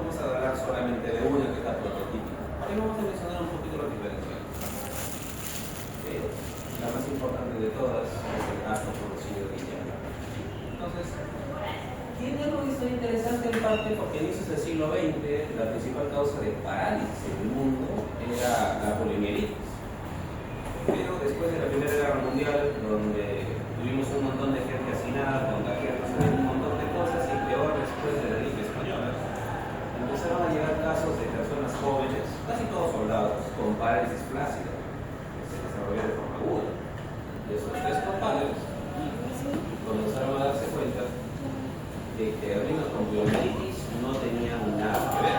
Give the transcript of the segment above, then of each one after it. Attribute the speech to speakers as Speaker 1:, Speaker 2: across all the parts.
Speaker 1: vamos a hablar solamente de una que es la prototípica. Y vamos a mencionar un poquito las diferencias. La más importante de todas es el gasto producido de hierro. Entonces, tiene algo interesante en parte porque a inicios del siglo XX la principal causa de parálisis en el mundo era la poliomielitis. Pero después de la Primera Guerra Mundial, donde tuvimos un montón de gente hacinada, contagiados de un montón de cosas, y peor después de la gripe española, empezaron a llegar casos de personas jóvenes, casi todos soldados, con parálisis flácida, que se desarrolló de forma aguda. Y esos tres compadres comenzaron a darse cuenta de que algunos con poliomielitis no tenían nada que ver.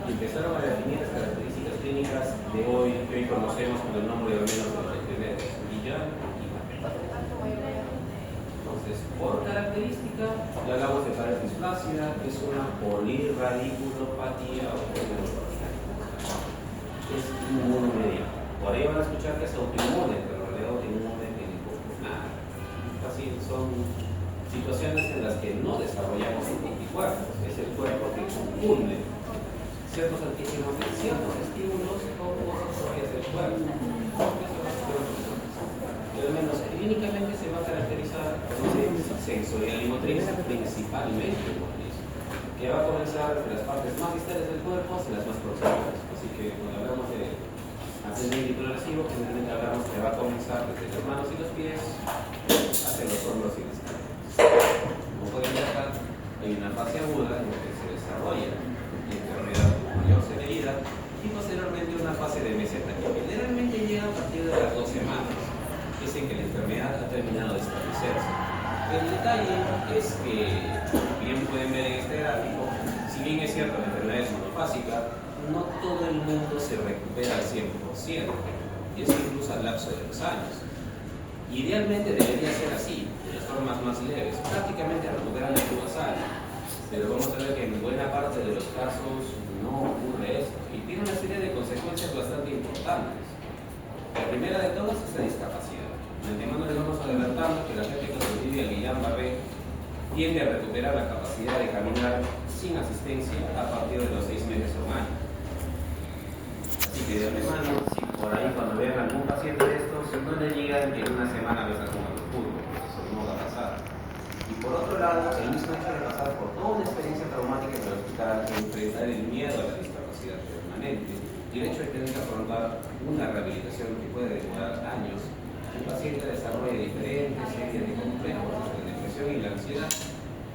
Speaker 1: Y empezaron a definir las características clínicas de hoy, que hoy conocemos con el nombre de al menos de los primeros, Guillain y Barré. Entonces, por característica, ya hablamos de parálisis flácida, es una polirradiculopatía o polirradiculopatía. Es inmunomediada. Por ahí van a escuchar que es autoinmune, pero en realidad autoinmune tiene nada. Así son situaciones en las que no desarrollamos anticuerpos, es el cuerpo que confunde ciertos antígenos de ciertos estímulos con cosas propias del cuerpo. Pero al menos clínicamente se va a caracterizar por sensorial y motriz, principalmente motriz, que va a comenzar de las partes más distales del cuerpo hacia las más proximas. Así que cuando hablamos de ascendente progresivo, generalmente hablamos que va a comenzar desde las manos y los pies hacia los hombros y las caderas. Como pueden ver acá, hay una fase aguda en la que se desarrolla la enfermedad con mayor severidad y posteriormente una fase de meseta que generalmente llega a partir de las 2 semanas, que es en que la enfermedad ha terminado de establecerse. El detalle es que, bien pueden ver en este gráfico, si bien es cierto la enfermedad es monofásica, no todo el mundo se recupera al 100%, y es incluso al lapso de los años. Idealmente debería ser así, de las formas más leves, prácticamente recuperan la basal, pero vamos a ver que en buena parte de los casos no ocurre esto, y tiene una serie de consecuencias bastante importantes. La primera de todas es la discapacidad. De antemano les vamos adelantando que la gente que sobrevive a Guillain-Barré tiende a recuperar la capacidad de caminar sin asistencia a partir de los 6 meses o un año. Así que de antemano, si por ahí cuando vean algún paciente de estos, no le digan que en una semana lo está jugando fútbol, porque eso no va a pasar. Y por otro lado, el mismo hecho de pasar por toda una experiencia traumática en el hospital, enfrentar el miedo a la discapacidad permanente y el hecho de tener que afrontar una rehabilitación que puede demorar años, el paciente desarrolla diferentes series de complejos, desde la depresión y la ansiedad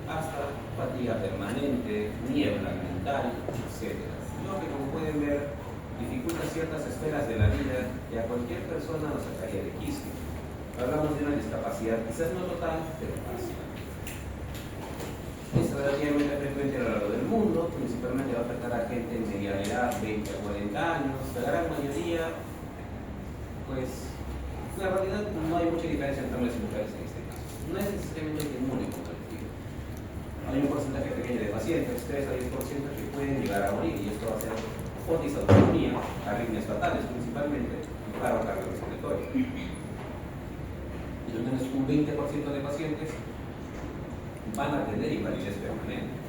Speaker 1: hasta fatiga permanente, niebla mental, etc. Lo que, como pueden ver, dificulta ciertas esferas de la vida y a cualquier persona nos sacaría de quicio. Hablamos de una discapacidad quizás no total, pero parcial. Es relativamente frecuente a lo largo del mundo, principalmente va a afectar a gente en mediana edad, 20 a 40 años. La gran mayoría, pues, en realidad no hay mucha diferencia entre hombres y mujeres en este caso. No es necesariamente inmune como les digo. Hay un porcentaje pequeño de pacientes, 3 a 10%, que pueden llegar a morir, y esto va a ser por disautonomía, arritmias fatales principalmente, y paro cardiorrespiratorio. Y al menos un 20% de pacientes van a tener invalidez permanente.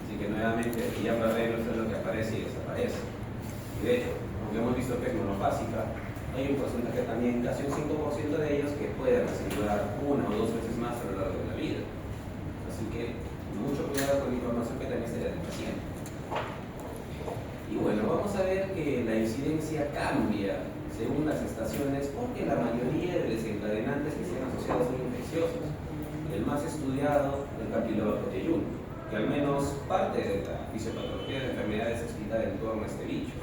Speaker 1: Así que nuevamente Guillain-Barré no es lo que aparece y desaparece. Y de hecho, aunque hemos visto que es monofásica, hay un porcentaje también, casi un 5% de ellos, que pueden recidivar 1 o 2 veces más a lo largo de la vida. Así que mucho cuidado con la información que también se le da al paciente. Y bueno, vamos a ver que la incidencia cambia según las estaciones, porque la mayoría de desencadenantes que sean asociados son infecciosos. El más estudiado, el Campylobacter jejuni, que al menos parte de la fisiopatología de enfermedades es explica en torno a este bicho.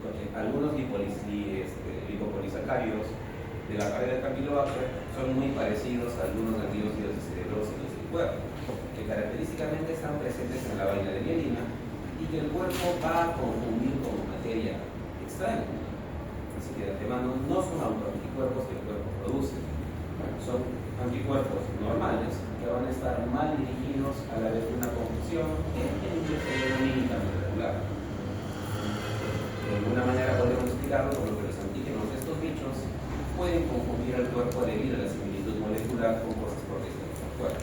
Speaker 1: Porque algunos lipopolisacáridos de la cadena del Campylobacter son muy parecidos a algunos antióxidos de cerebrósidos del cuerpo, que característicamente están presentes en la vaina de mielina y que el cuerpo va a confundir con materia extraña. Así que de antemano no son autoanticuerpos que el cuerpo produce, son anticuerpos normales que van a estar mal dirigidos a la vez de una confusión en un cerebro mínimamente regular. De alguna manera podemos explicarlo como que los antígenos de estos bichos pueden confundir al cuerpo debido a la similitud molecular con cosas propias de nuestro cuerpo.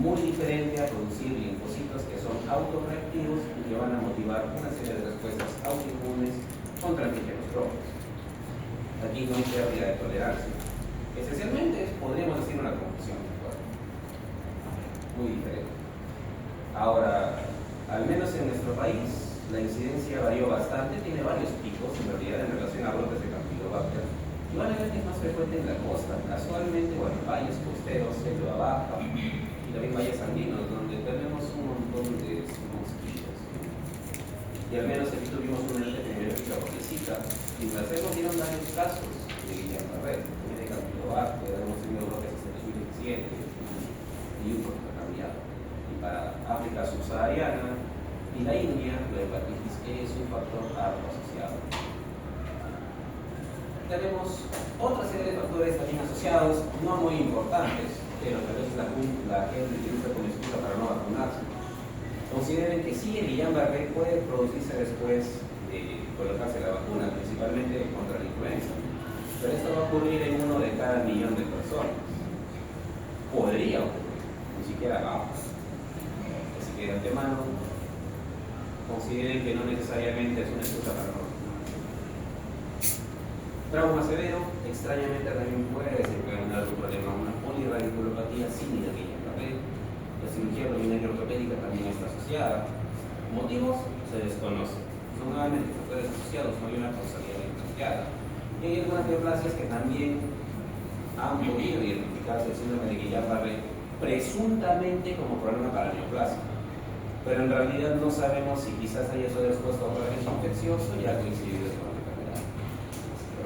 Speaker 1: muy diferente a producir linfocitos que son autorreactivos y que van a motivar una serie de respuestas autoinmunes contra antígenos propios. Aquí no hay pérdida de tolerancia. Esencialmente podríamos decir una confusión del cuerpo. Muy diferente. Ahora, al menos en nuestro país, la incidencia varió bastante, tiene varios picos en realidad en relación a brotes de Campylobacter. Y van a ver que es más frecuente en la costa, casualmente, bueno, valles costeros, selva baja, y también valles andinos, donde tenemos un montón de mosquitos. Y al menos aquí tuvimos una epidemiológica pobrecita. Y en Brasil nos dieron varios casos de Guillain-Barré, también de Campylobacter, hemos tenido brotes hasta el 2017, y un poco ha cambiado. Y para África subsahariana y la India, la hepatitis E es un factor alto asociado. Tenemos otra serie de factores también asociados, no muy importantes, pero tal vez la gente utiliza como excusa para no vacunarse. Consideren que sí, el Guillain-Barré puede producirse después de colocarse la vacuna, principalmente contra la influenza. Pero esto va a ocurrir en 1 de cada 1.000.000 de personas. Podría ocurrir, ni siquiera va. Así que de antemano, consideren que no necesariamente es una excusa para no. Trauma severo, extrañamente también puede desencadenar un problema, una polirradiculopatía sin Guillain-Barré. La cirugía abdominal y ortopédica también está asociada. Motivos se desconocen. Son nuevamente factores asociados, no hay una causalidad identificada. Y hay algunas neoplasias que también han podido identificarse el síndrome de Guillain-Barré presuntamente como problema para neoplasia. Pero en realidad no sabemos si quizás haya sido expuesto a un agente infeccioso y ha coincidido con la enfermedad.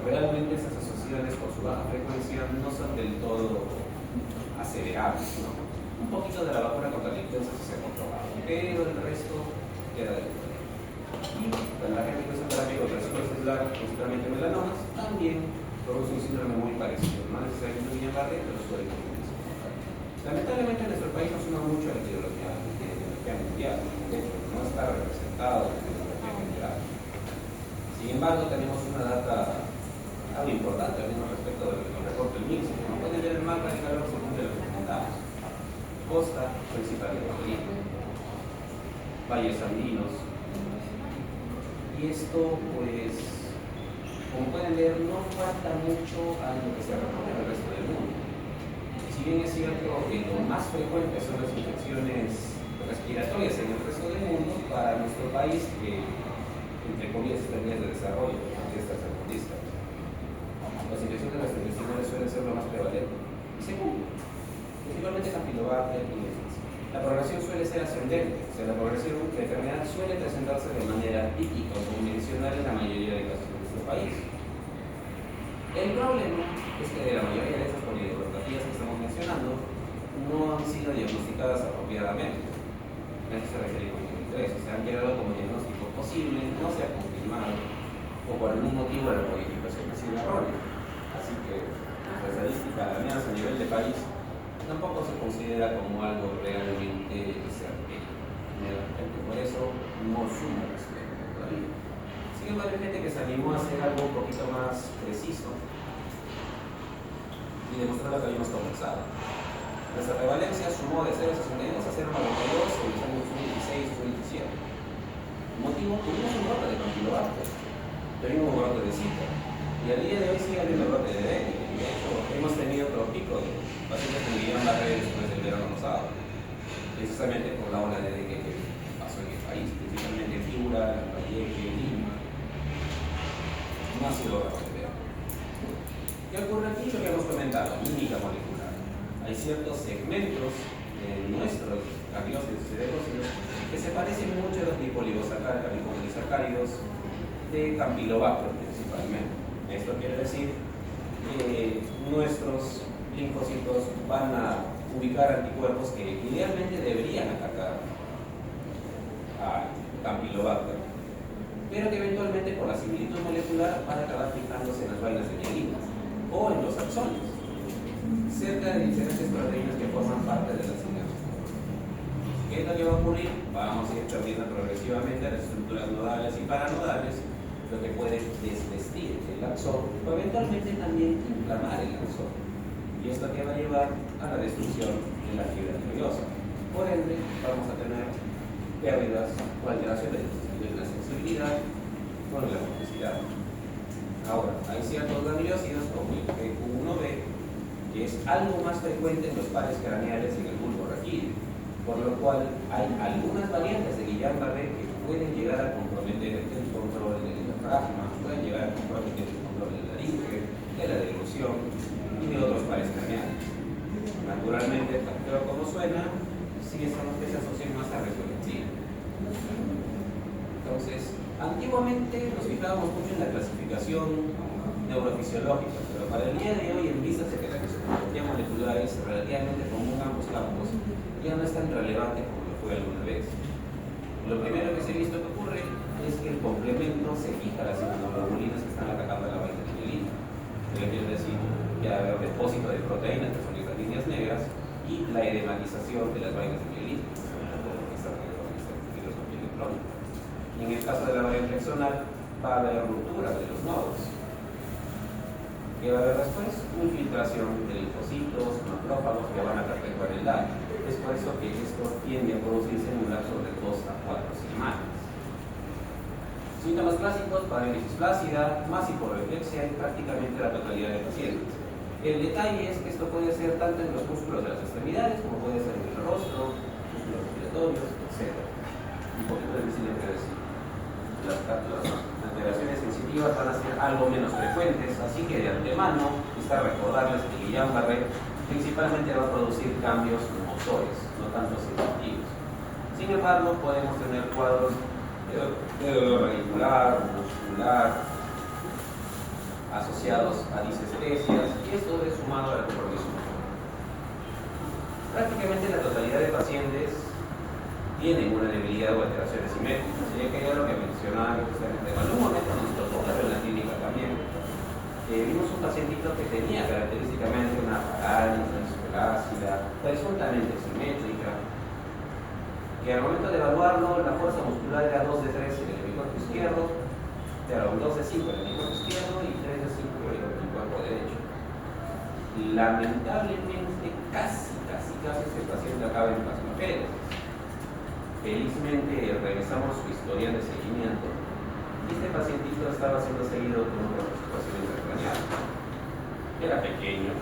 Speaker 1: Realmente estas asociaciones por su baja frecuencia no son del todo aseverables, ¿no? Un poquito de la vacuna contra la influenza sí se ha comprobado, pero el resto queda de duda. Y la gente que usa terapia contra el ciclo celular, principalmente melanomas, también produce un síndrome muy parecido, no necesariamente un Guillain-Barré, pero suele tener. Lamentablemente en nuestro país no suma mucho a la epidemiología mundial, de hecho no está representado en la epidemiología general. Sin embargo, tenemos una data algo importante al menos respecto del reporte del MINSA. Como pueden ver, el mapa de calor según de los recomendados. Costa, principalmente Bolivia, valles andinos. Y esto, pues, como pueden ver, no falta mucho a lo que se reporta en el resto del mundo. Si bien es cierto que lo más frecuente son las infecciones respiratorias en el resto del mundo, para nuestro país, que entre comillas está en vías de desarrollo, aunque estas se conquistan, las infecciones gastrointestinales suelen ser lo más prevalente. Y segundo, principalmente Campylobacter y demás. La progresión suele ser ascendente, o sea, la progresión de la enfermedad suele presentarse de manera típica o convencional en la mayoría de casos de nuestro país. El problema es que de la mayoría de estas polidropatías que estamos mencionando no han sido diagnosticadas apropiadamente. A eso se refiere con el interés. Se han quedado como diagnóstico posible, no se ha confirmado, o por algún motivo la codificación ha sido errónea. Así que nuestra estadística, al menos a nivel de país, tampoco se considera como algo realmente certero. Por eso no suma respecto todavía. Sin embargo, hay gente que se animó a hacer algo un poquito más preciso y demostrar lo que habíamos comenzado. Nuestra prevalencia sumó de 0,62 a 0,92 en los años 2016 y 2017. El motivo, tuvimos un brote de Campylobacter, tuvimos un brote de Zika, y al día de hoy sigue habiendo brote de dengue. De hecho, hemos tenido otro pico de pacientes con Guillain-Barré después del verano pasado, precisamente por la ola de dengue que pasó en el país, principalmente en Piura, Lambayeque, Lima. No ha sido rápido. ¿Qué ocurre aquí? Lo que hemos comentado, mímica molecular. Hay ciertos segmentos de nuestros amilócitos y cerebrócidos que se parecen mucho a los lipolisacáridos de Campylobacter principalmente. Esto quiere decir que nuestros linfocitos van a ubicar anticuerpos que idealmente deberían atacar a Campylobacter, pero que eventualmente por la similitud molecular van a acabar fijándose en las vainas de mielina o en los axones, cerca de diferentes proteínas que forman parte de la sinapsis. ¿Qué es lo que va a ocurrir? Vamos a ir perdiendo progresivamente las estructuras nodales y paranodales, lo que puede desvestir el axón o eventualmente también inflamar el axón. Y esto que va a llevar a la destrucción de la fibra nerviosa. Por ende, vamos a tener pérdidas o alteraciones de la sensibilidad con la motricidad. Ahora, hay ciertos gangliósidos, como el P1B, que es algo más frecuente en los pares craneales y en el bulbo raquídeo, por lo cual hay algunas variantes de Guillain-Barré que pueden llegar a comprometer el control del diafragma, pueden llegar a comprometer el control de la laringe, de la deglución y de otros pares craneales. Naturalmente, tan peor como suena, sí son los que se asocian más a resonancia. Entonces, antiguamente nos fijábamos mucho en la clasificación neurofisiológica, pero para el día de hoy, en vistas de que la fisiología molecular es relativamente común en ambos campos, ya no es tan relevante como lo fue alguna vez. Lo primero que se ha visto que ocurre es que el complemento se fija a las inmunoglobulinas que están atacando a la vaina de mielina. Lo que quiere decir que hay un depósito de proteínas, que son estas líneas negras, y la edematización de las vainas de mielina, que están en el microscopio electrónico. Y en el caso de la variante axonal, va a haber ruptura de los nodos. ¿Qué va a haber después? Infiltración de linfocitos, macrófagos que van a perpetuar el daño. Es por eso que esto tiende a producirse en un lapso de 2 a 4 semanas. Síntomas clásicos: parálisis flácida, más hiporreflexia en prácticamente la totalidad de pacientes. El detalle es que esto puede ser tanto en los músculos de las extremidades como puede ser en el rostro, músculos respiratorios, etc. Un poquito difícil de predecir. Las alteraciones sensitivas van a ser algo menos frecuentes, así que de antemano está recordarles que Guillain-Barré principalmente va a producir cambios motores, no tanto sensitivos. Sin embargo, podemos tener cuadros de dolor radicular, muscular, asociados a disestesias, y esto es sumado al compromiso motor. Prácticamente la totalidad de pacientes tienen una debilidad o alteraciones simétricas, y que ya lo que mencionaba justamente. En algún momento nos tocó ver en la clínica también, vimos un pacientito que tenía característicamente una parálisis flácida, presuntamente simétrica, que al momento de evaluarlo la fuerza muscular era 2 de 3 en el hemisferio izquierdo, pero 2 de 5 en el hemisferio izquierdo y 3 de 5 en el cuerpo derecho. Lamentablemente, casi este paciente acaba en plasmaféresis. Felizmente regresamos su historial de seguimiento y este pacientito estaba siendo seguido con una situación intracraneal. Era pequeño,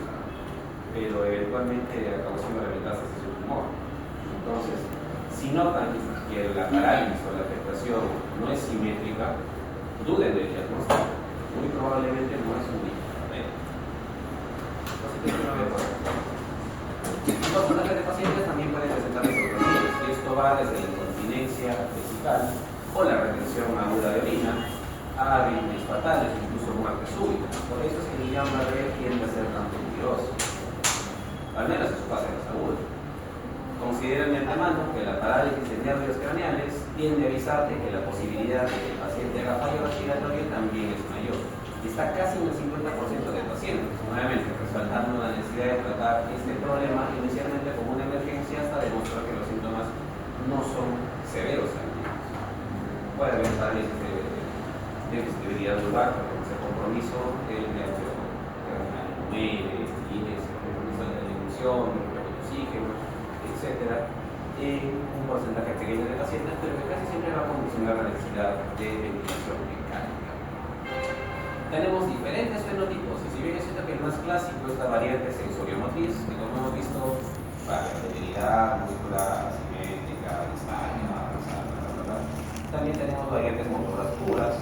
Speaker 1: pero eventualmente acabó siendo la metástasis de su tumor. Entonces, si notan que la parálisis o la afectación no es simétrica, duden del diagnóstico. Muy probablemente no es un Guillain-Barré. Así que no me acuerdo. Los porcentajes de pacientes también pueden presentar esotonias, y esto va desde la incontinencia vesical o la retención aguda de orina a arritmias fatales, incluso muerte súbita. Por eso es que Guillain-Barré tiende a ser tan peligroso, al menos en su fase más aguda. Consideren de antemano que la parálisis de nervios craneales tiende a avisarte que la posibilidad de que el paciente haga fallo respiratorio también es mayor. Y está casi en el 50% de pacientes, nuevamente resaltando la necesidad de tratar este problema inicialmente como una emergencia hasta demostrar que los síntomas no son severos. Puede haber parálisis de debilidad vulvar, pero con ese compromiso el nervio craneal muere, tiene ese compromiso de la dilución, de oxígeno, etcétera, en un porcentaje pequeño de pacientes, pero que casi siempre va a condicionar la necesidad de ventilación mecánica. Tenemos diferentes fenotipos, y si bien es cierto que el más clásico es la variante sensoriomotriz, que como hemos visto, variabilidad muscular, asimétrica, disfagia, avanzada, también tenemos variantes motoras puras,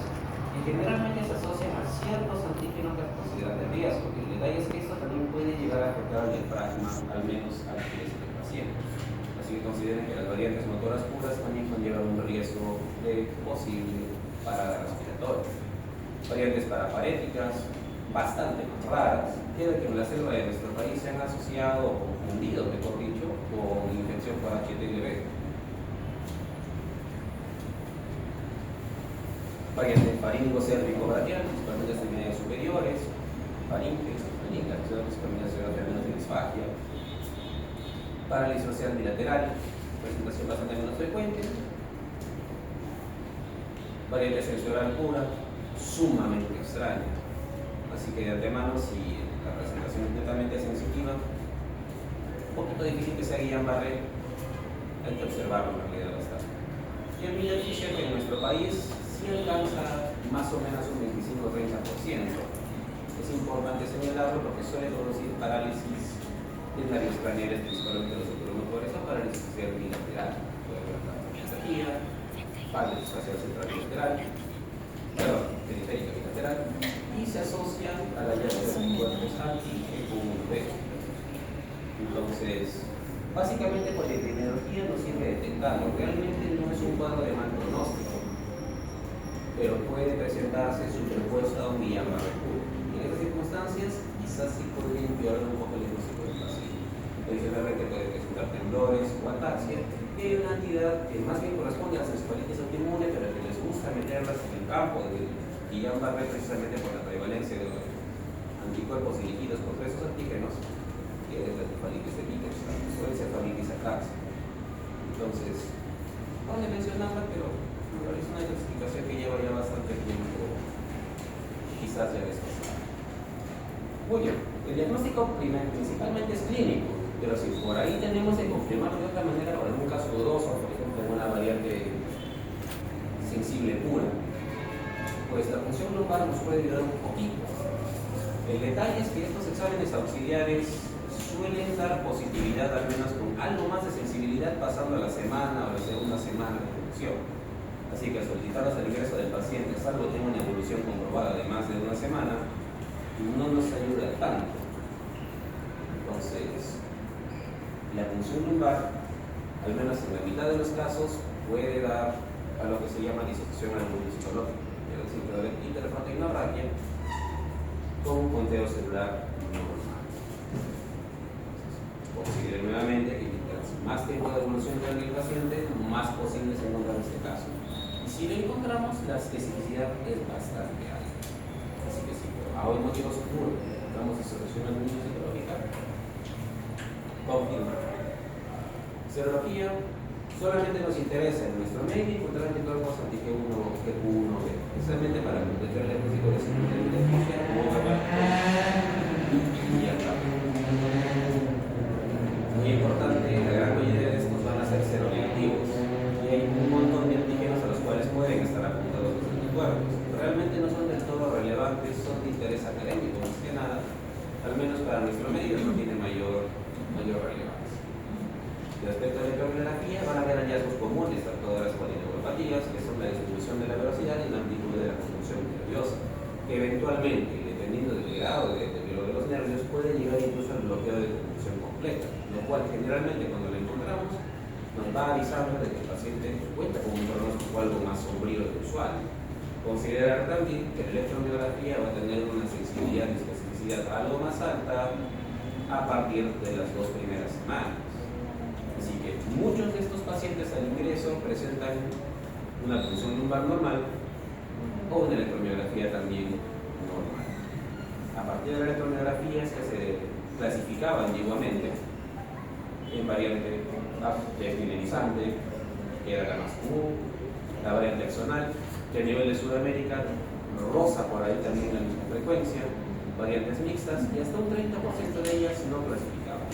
Speaker 1: y generalmente se asocian a ciertos antígenos que se consideran de riesgo. El detalle es que esto también puede llegar a afectar al diafragma, al menos al peso del paciente. Así que consideren que las variantes motoras puras también conllevan un riesgo de posible parada respiratoria. Variantes paraparéticas, bastante más raras, que en la selva de nuestro país se han asociado o confundido, mejor dicho, con infección por HTLV. Variantes faringo-cérvico-braquial, principalmente las extremidades superiores, faringe, principalmente las terminos de disfagia. Parálisis facial bilateral, presentación bastante menos frecuente. Variante sensorial pura, sumamente extraña. Así que de antemano, si la presentación es netamente sensitiva, un poquito difícil que sea Guillain-Barré, hay que observarlo en realidad bastante. Y el Miller dice que en nuestro país sí alcanza más o menos un 25-30%. Es importante señalarlo porque suele producir parálisis en áreas craneales, principalmente los oculomotores, o parálisis facial bilateral. Puede haber taquicardia, parálisis facial central bilateral, perdón, periférica bilateral, y se asocian a la llave de anticuerpos anti-G1B. Entonces, básicamente por la epidemiología nos sirve detectarlo. Realmente no es un cuadro de mal pronóstico, pero puede presentarse superpuesto a un Guillain-Barré puro. En estas circunstancias, quizás sí podría empeorar un poco el diagnóstico del paciente. Adicionalmente puede presentar temblores o ataxia, que hay una entidad que más bien corresponde a las encefalitis autoinmune, pero que les gusta meterlas en el campo del Guillain-Barré precisamente por la prevalencia de los anticuerpos dirigidos contra esos antígenos, que es la encefalitis de Vickers o encefalitis ataxia. Entonces, no le mencionaba, pero es una clasificación que lleva ya bastante tiempo, quizás ya desfasada. Muy bien, el diagnóstico principalmente es clínico, pero si por ahí tenemos que confirmarlo de otra manera, por algún caso dudoso, por ejemplo, en una variante sensible pura, pues la función lumbar nos puede ayudar un poquito. El detalle es que estos exámenes auxiliares suelen dar positividad, al menos con algo más de sensibilidad, pasando a la semana o la segunda semana de evolución. Así que al solicitarlos al ingreso del paciente, salvo que tenga una evolución comprobada de más de una semana, no nos ayuda tanto. Entonces, la función lumbar, al menos en la mitad de los casos, puede dar a lo que se llama disociación albulocitológica, es decir, que la hiperproteinorragia con conteo celular normal. Considere nuevamente que mientras más tiempo de evolución tenga el paciente, más posible es encontrar este caso. Y si lo encontramos, la especificidad es bastante alta. Así que si a un motivo seguro encontramos disociación albulocitológica, confirma. Serología solamente nos interesa en nuestro medio encontrar anticuerpos anti-G1, G1B, precisamente para completar el diagnóstico de deficiencia o y acá. Muy importante, la gran mayoría de estos van a ser seronegativos y hay un montón de antígenos a los cuales pueden estar apuntados los anticuerpos. Realmente no son del todo relevantes, son de interés académico, más que nada, al menos para nuestro medio no tiene mayor relevancia. Respecto a la electromiografía, van a haber hallazgos comunes a todas las polineuropatías, que son la distribución de la velocidad y la amplitud de la conducción nerviosa, que eventualmente, dependiendo del grado de deterioro de los nervios, puede llegar incluso al bloqueo de conducción completa, lo cual generalmente cuando lo encontramos nos va avisando de que el paciente cuenta con un pronóstico algo más sombrío del usual. Considerar también que la electromiografía va a tener una sensibilidad y especificidad algo más alta a partir de las 2 primeras semanas. Así que muchos de estos pacientes al ingreso presentan una función lumbar normal o una electromiografía también normal. A partir de la electromiografía es que se clasificaba antiguamente en variante desmineralizante, que era la más común, la variante axonal, que a nivel de Sudamérica roza por ahí también la misma frecuencia, variantes mixtas y hasta un 30% de ellas no clasificadas.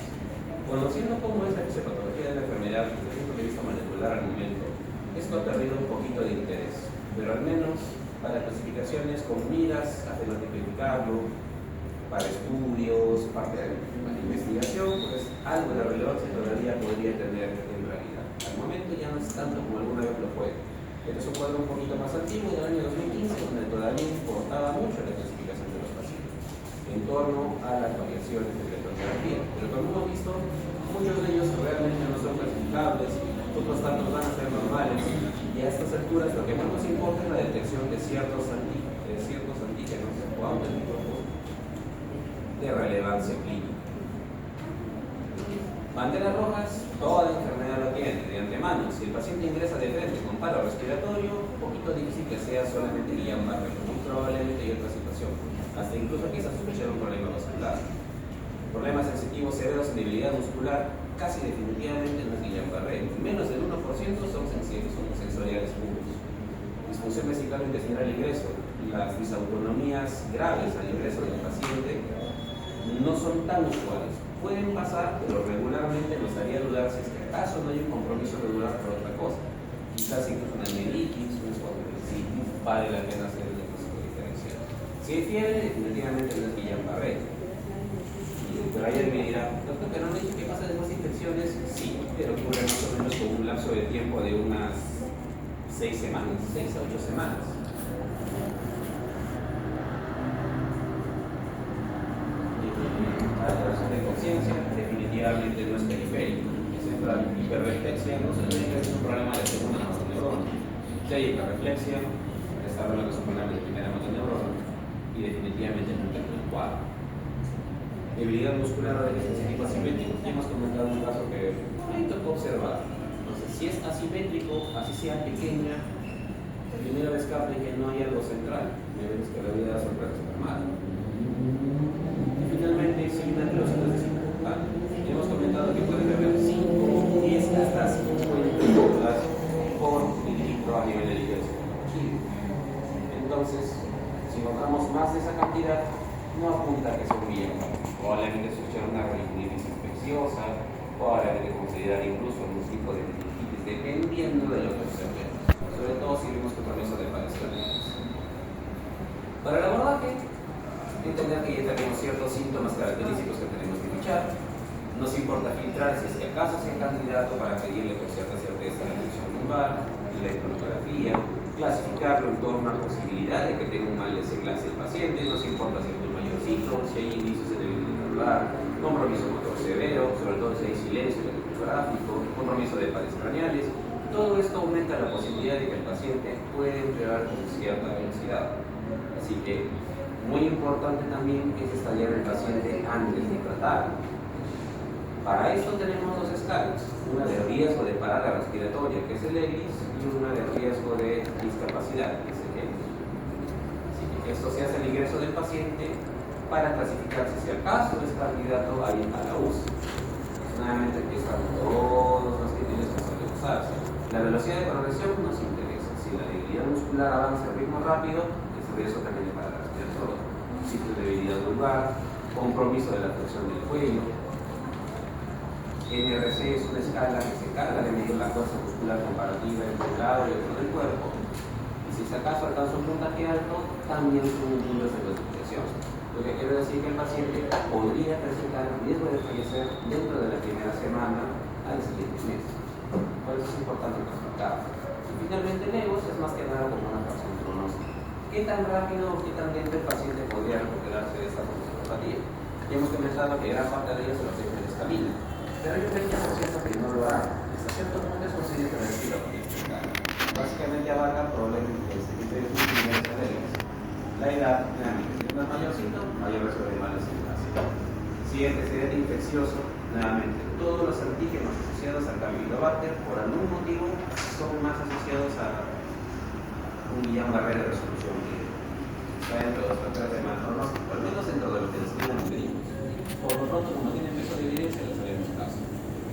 Speaker 1: Conociendo cómo es la fisiopatología de la enfermedad desde el punto de vista molecular al momento, esto ha perdido un poquito de interés, pero al menos para clasificaciones con miras a fenotipificarlo, para estudios, parte de la investigación, pues algo de relevancia todavía podría tener en realidad. Al momento ya no es tanto como alguna vez lo fue. Este es un cuadro un poquito más antiguo del año 2015, donde todavía importaba mucho la clasificación de los pacientes en torno a las variaciones de electromiografía. Pero como hemos visto, muchos de ellos realmente no son clasificables, otros tantos van a ser normales, y a estas alturas lo que más nos importa es la detección de ciertos antígenos o autoanticuerpos de relevancia clínica. Banderas rojas, toda la enfermedad lo tiene de antemano. Si el paciente ingresa de frente con paro respiratorio, un poquito difícil que sea solamente Guillain-Barré, muy probablemente hay otra situación, hasta incluso quizás sospechar un problema vascular. Problemas sensitivos severos en debilidad muscular, casi definitivamente no es Guillain-Barré. Menos del 1% son sensoriales puros. Disfunción vesical-intestinal al ingreso, las disautonomías graves al ingreso del paciente no son tan usuales. Pueden pasar, pero regularmente nos haría dudar si es que acaso no hay un compromiso regular por otra cosa. Quizás incluso una meningitis, un sí vale la pena hacer el diagnóstico diferencial. Si hay fiebre, definitivamente no es Guillain-Barré. Pero ahí alguien me dirá, doctor, pero no me dice qué pasa después de infecciones. Sí, pero ocurre más o menos con un lapso de tiempo de unas 6 semanas, 6 a 8 semanas. La alteración de conciencia definitivamente no es periférico, es central. Hiperreflexia no se tiene que ser un problema de segunda motoneurona. Si hay hiperreflexia, está hablando que es un problema de primera motoneurona y definitivamente nunca es el cuadro. Debilidad muscular o deficiencia tipo asimétrico. Ya hemos comentado un caso que ahí tocó observar. Entonces, si es asimétrico, así sea pequeña, primero descarte que no hay algo central. Me ves que la vida da sorpresas para mal. Y finalmente, si hay una anquilosis importante. Ya hemos comentado que puede haber 5, 10, hasta 50 células por mililitro a nivel de líquido. Entonces, si encontramos más de esa cantidad, no apunta a que sea un Guillain-Barré. Probablemente escuchar una rinitis infecciosa, probablemente considerar incluso algún tipo de meningitis, dependiendo de lo que observemos. Sobre todo si vemos que permiso de padecimientos. Para el abordaje, entender que ya tenemos ciertos síntomas característicos que tenemos que fichar. Nos importa filtrar si es que acaso sea candidato para pedirle con cierta certeza la función lumbar, la electrocardiografía, clasificarlo en torno a la posibilidad de que tenga un mal desenlace el paciente. Nos importa si es muy mayorcito, si hay indicios de debilidad celular, compromiso motor severo, sobre todo si hay silencio electrográfico, compromiso de pares craneales. Todo esto aumenta la posibilidad de que el paciente pueda empeorar con cierta velocidad. Así que muy importante también es estallar el paciente antes de tratarlo. Para esto tenemos dos escalas, una de riesgo de parada respiratoria, que es el EGRIS, y una de riesgo de discapacidad, que es el EGRIS. Así que esto se hace el ingreso del paciente para clasificar si acaso es candidato a la UCI. Nuevamente aquí están todos los criterios que suelen usarse. La velocidad de progresión nos interesa. Si la debilidad muscular avanza a ritmo rápido, es riesgo también de parada respiratoria. Sitio de debilidad lumbar, compromiso de la flexión del cuello. NRC es una escala que se encarga de medir la fuerza muscular comparativa entre un lado y otro del cuerpo. Y si acaso alcanza un puntaje alto, también son puntos de clasificación. Lo que quiere decir que el paciente podría presentar riesgo de fallecer dentro de la primera semana al siguiente mes. Por eso es importante clasificar. Y finalmente, LEGOS es más que nada como una razón pronóstica. ¿Qué tan rápido o qué tan lento el paciente podría recuperarse de esta condición? Ya hemos comentado que gran parte de ellos se los deja en escalina. Pero hay un 20% que no lo hará. Hasta cierto punto es posible predecirlo con explicar. Básicamente abarca problemas criterios universales. La edad, nuevamente, si es más mayorcito, mayor riesgo de mal desenlace. Si es antecedente infeccioso, nuevamente, todos los antígenos asociados al Campylobacter, por algún motivo, son más asociados a un Guillain-Barré de resolución que está dentro de los factores de mal pronóstico, al menos dentro de lo que describen los médicos. Por lo pronto, como tienen mejor evidencia, les haremos caso.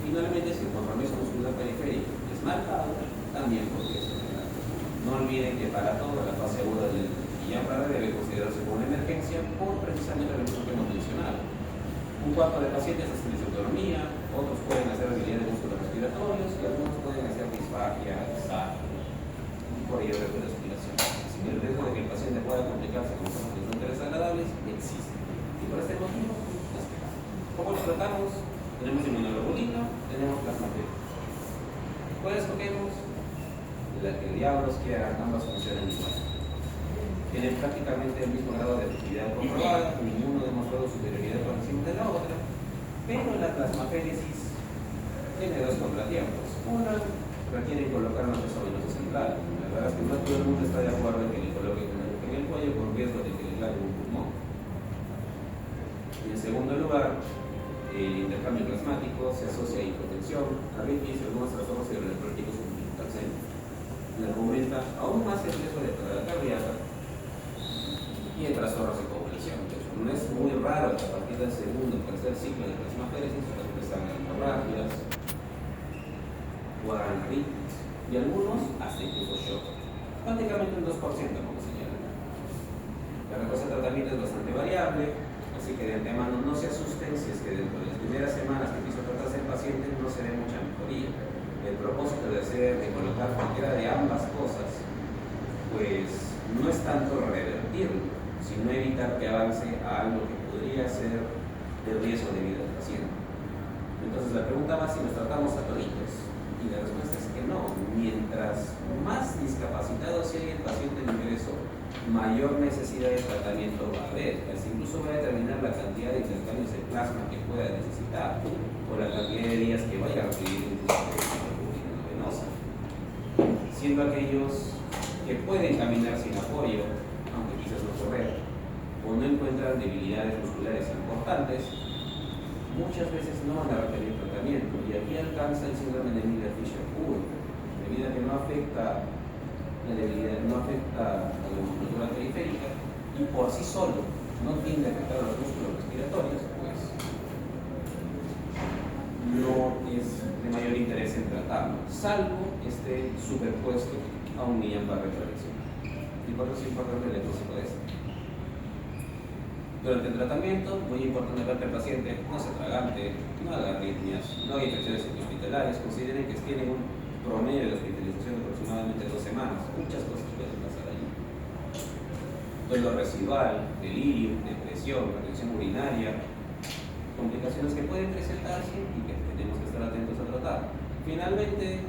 Speaker 1: Finalmente, si el compromiso muscular periférico es marcado, también podría ser general. No olviden que para toda la fase aguda del Guillain-Barré debe considerarse como una emergencia por precisamente lo mismo que hemos mencionado. Un cuarto de pacientes hacen disautonomía, otros pueden hacer debilidad de músculos respiratorios y algunos pueden hacer disfagia, por ello de respiración. Sin el riesgo de que el paciente pueda complicarse con condiciones desagradables, existe. Y por este motivo, ¿cómo lo tratamos? Tenemos inmunoglobulina, tenemos plasmaféresis. ¿Cuál escogemos? La que diablos quiera, ambas funcionan igual. Tienen prácticamente el mismo grado de efectividad comprobada, ninguno ha demostrado superioridad por encima de la otra, pero la plasmaféresis tiene dos contratiempos. Una, requiere colocar una presa venosa central. La verdad es que no todo el mundo está de acuerdo en que le coloquen en el cuello por riesgo de que le clave un pulmón. Y en segundo lugar, el intercambio plasmático se asocia a hipotensión, arritmias y algunos trastornos cerebroeléctricos como el Alzheimer. Le aumenta aún más el riesgo de parada cardíaca y el trastorno de coagulación. No es muy raro que a partir del segundo o tercer ciclo de plasmaféresis se expresan hemorragias, puedan arritmias y algunos hasta incluso shock. Prácticamente un 2%, como señalan. La respuesta al tratamiento es bastante variable. Así que de antemano no se asusten si es que dentro de las primeras semanas que empieza a tratarse el paciente no se ve mucha mejoría. El propósito de colocar cualquiera de ambas cosas, pues no es tanto revertirlo, sino evitar que avance a algo que podría ser de riesgo de vida del paciente. Entonces la pregunta va si nos tratamos a toditos, y la respuesta es que no. Mientras más discapacitado sea el paciente en ingreso, mayor necesidad de tratamiento va a haber. Incluso va a determinar la cantidad de intercambios de plasma que pueda necesitar o la cantidad de días que vaya a requerir en venosa. Siendo aquellos que pueden caminar sin apoyo, aunque quizás no correr, o no encuentran debilidades musculares importantes, muchas veces no van a requerir tratamiento, y aquí alcanza el síndrome de Miller-Fisher-Pur, debido a que no afecta la debilidad, no afecta a la musculatura periférica y por sí solo no tiende a afectar a los músculos respiratorios, pues no es de mayor interés en tratarlo, salvo esté superpuesto a un Guillain-Barré tradicional. Y por eso es importante el diagnóstico de esto. Durante el tratamiento, muy importante ver que el paciente no se atragante, no haga arritmias, no haga infecciones hospitalarias. Consideren que tienen un promedio de hospitalización de aproximadamente 2 semanas. Muchas cosas pueden pasar ahí. Dolor residual, delirio, depresión, retención urinaria, complicaciones que pueden presentarse y que tenemos que estar atentos a tratar. Finalmente,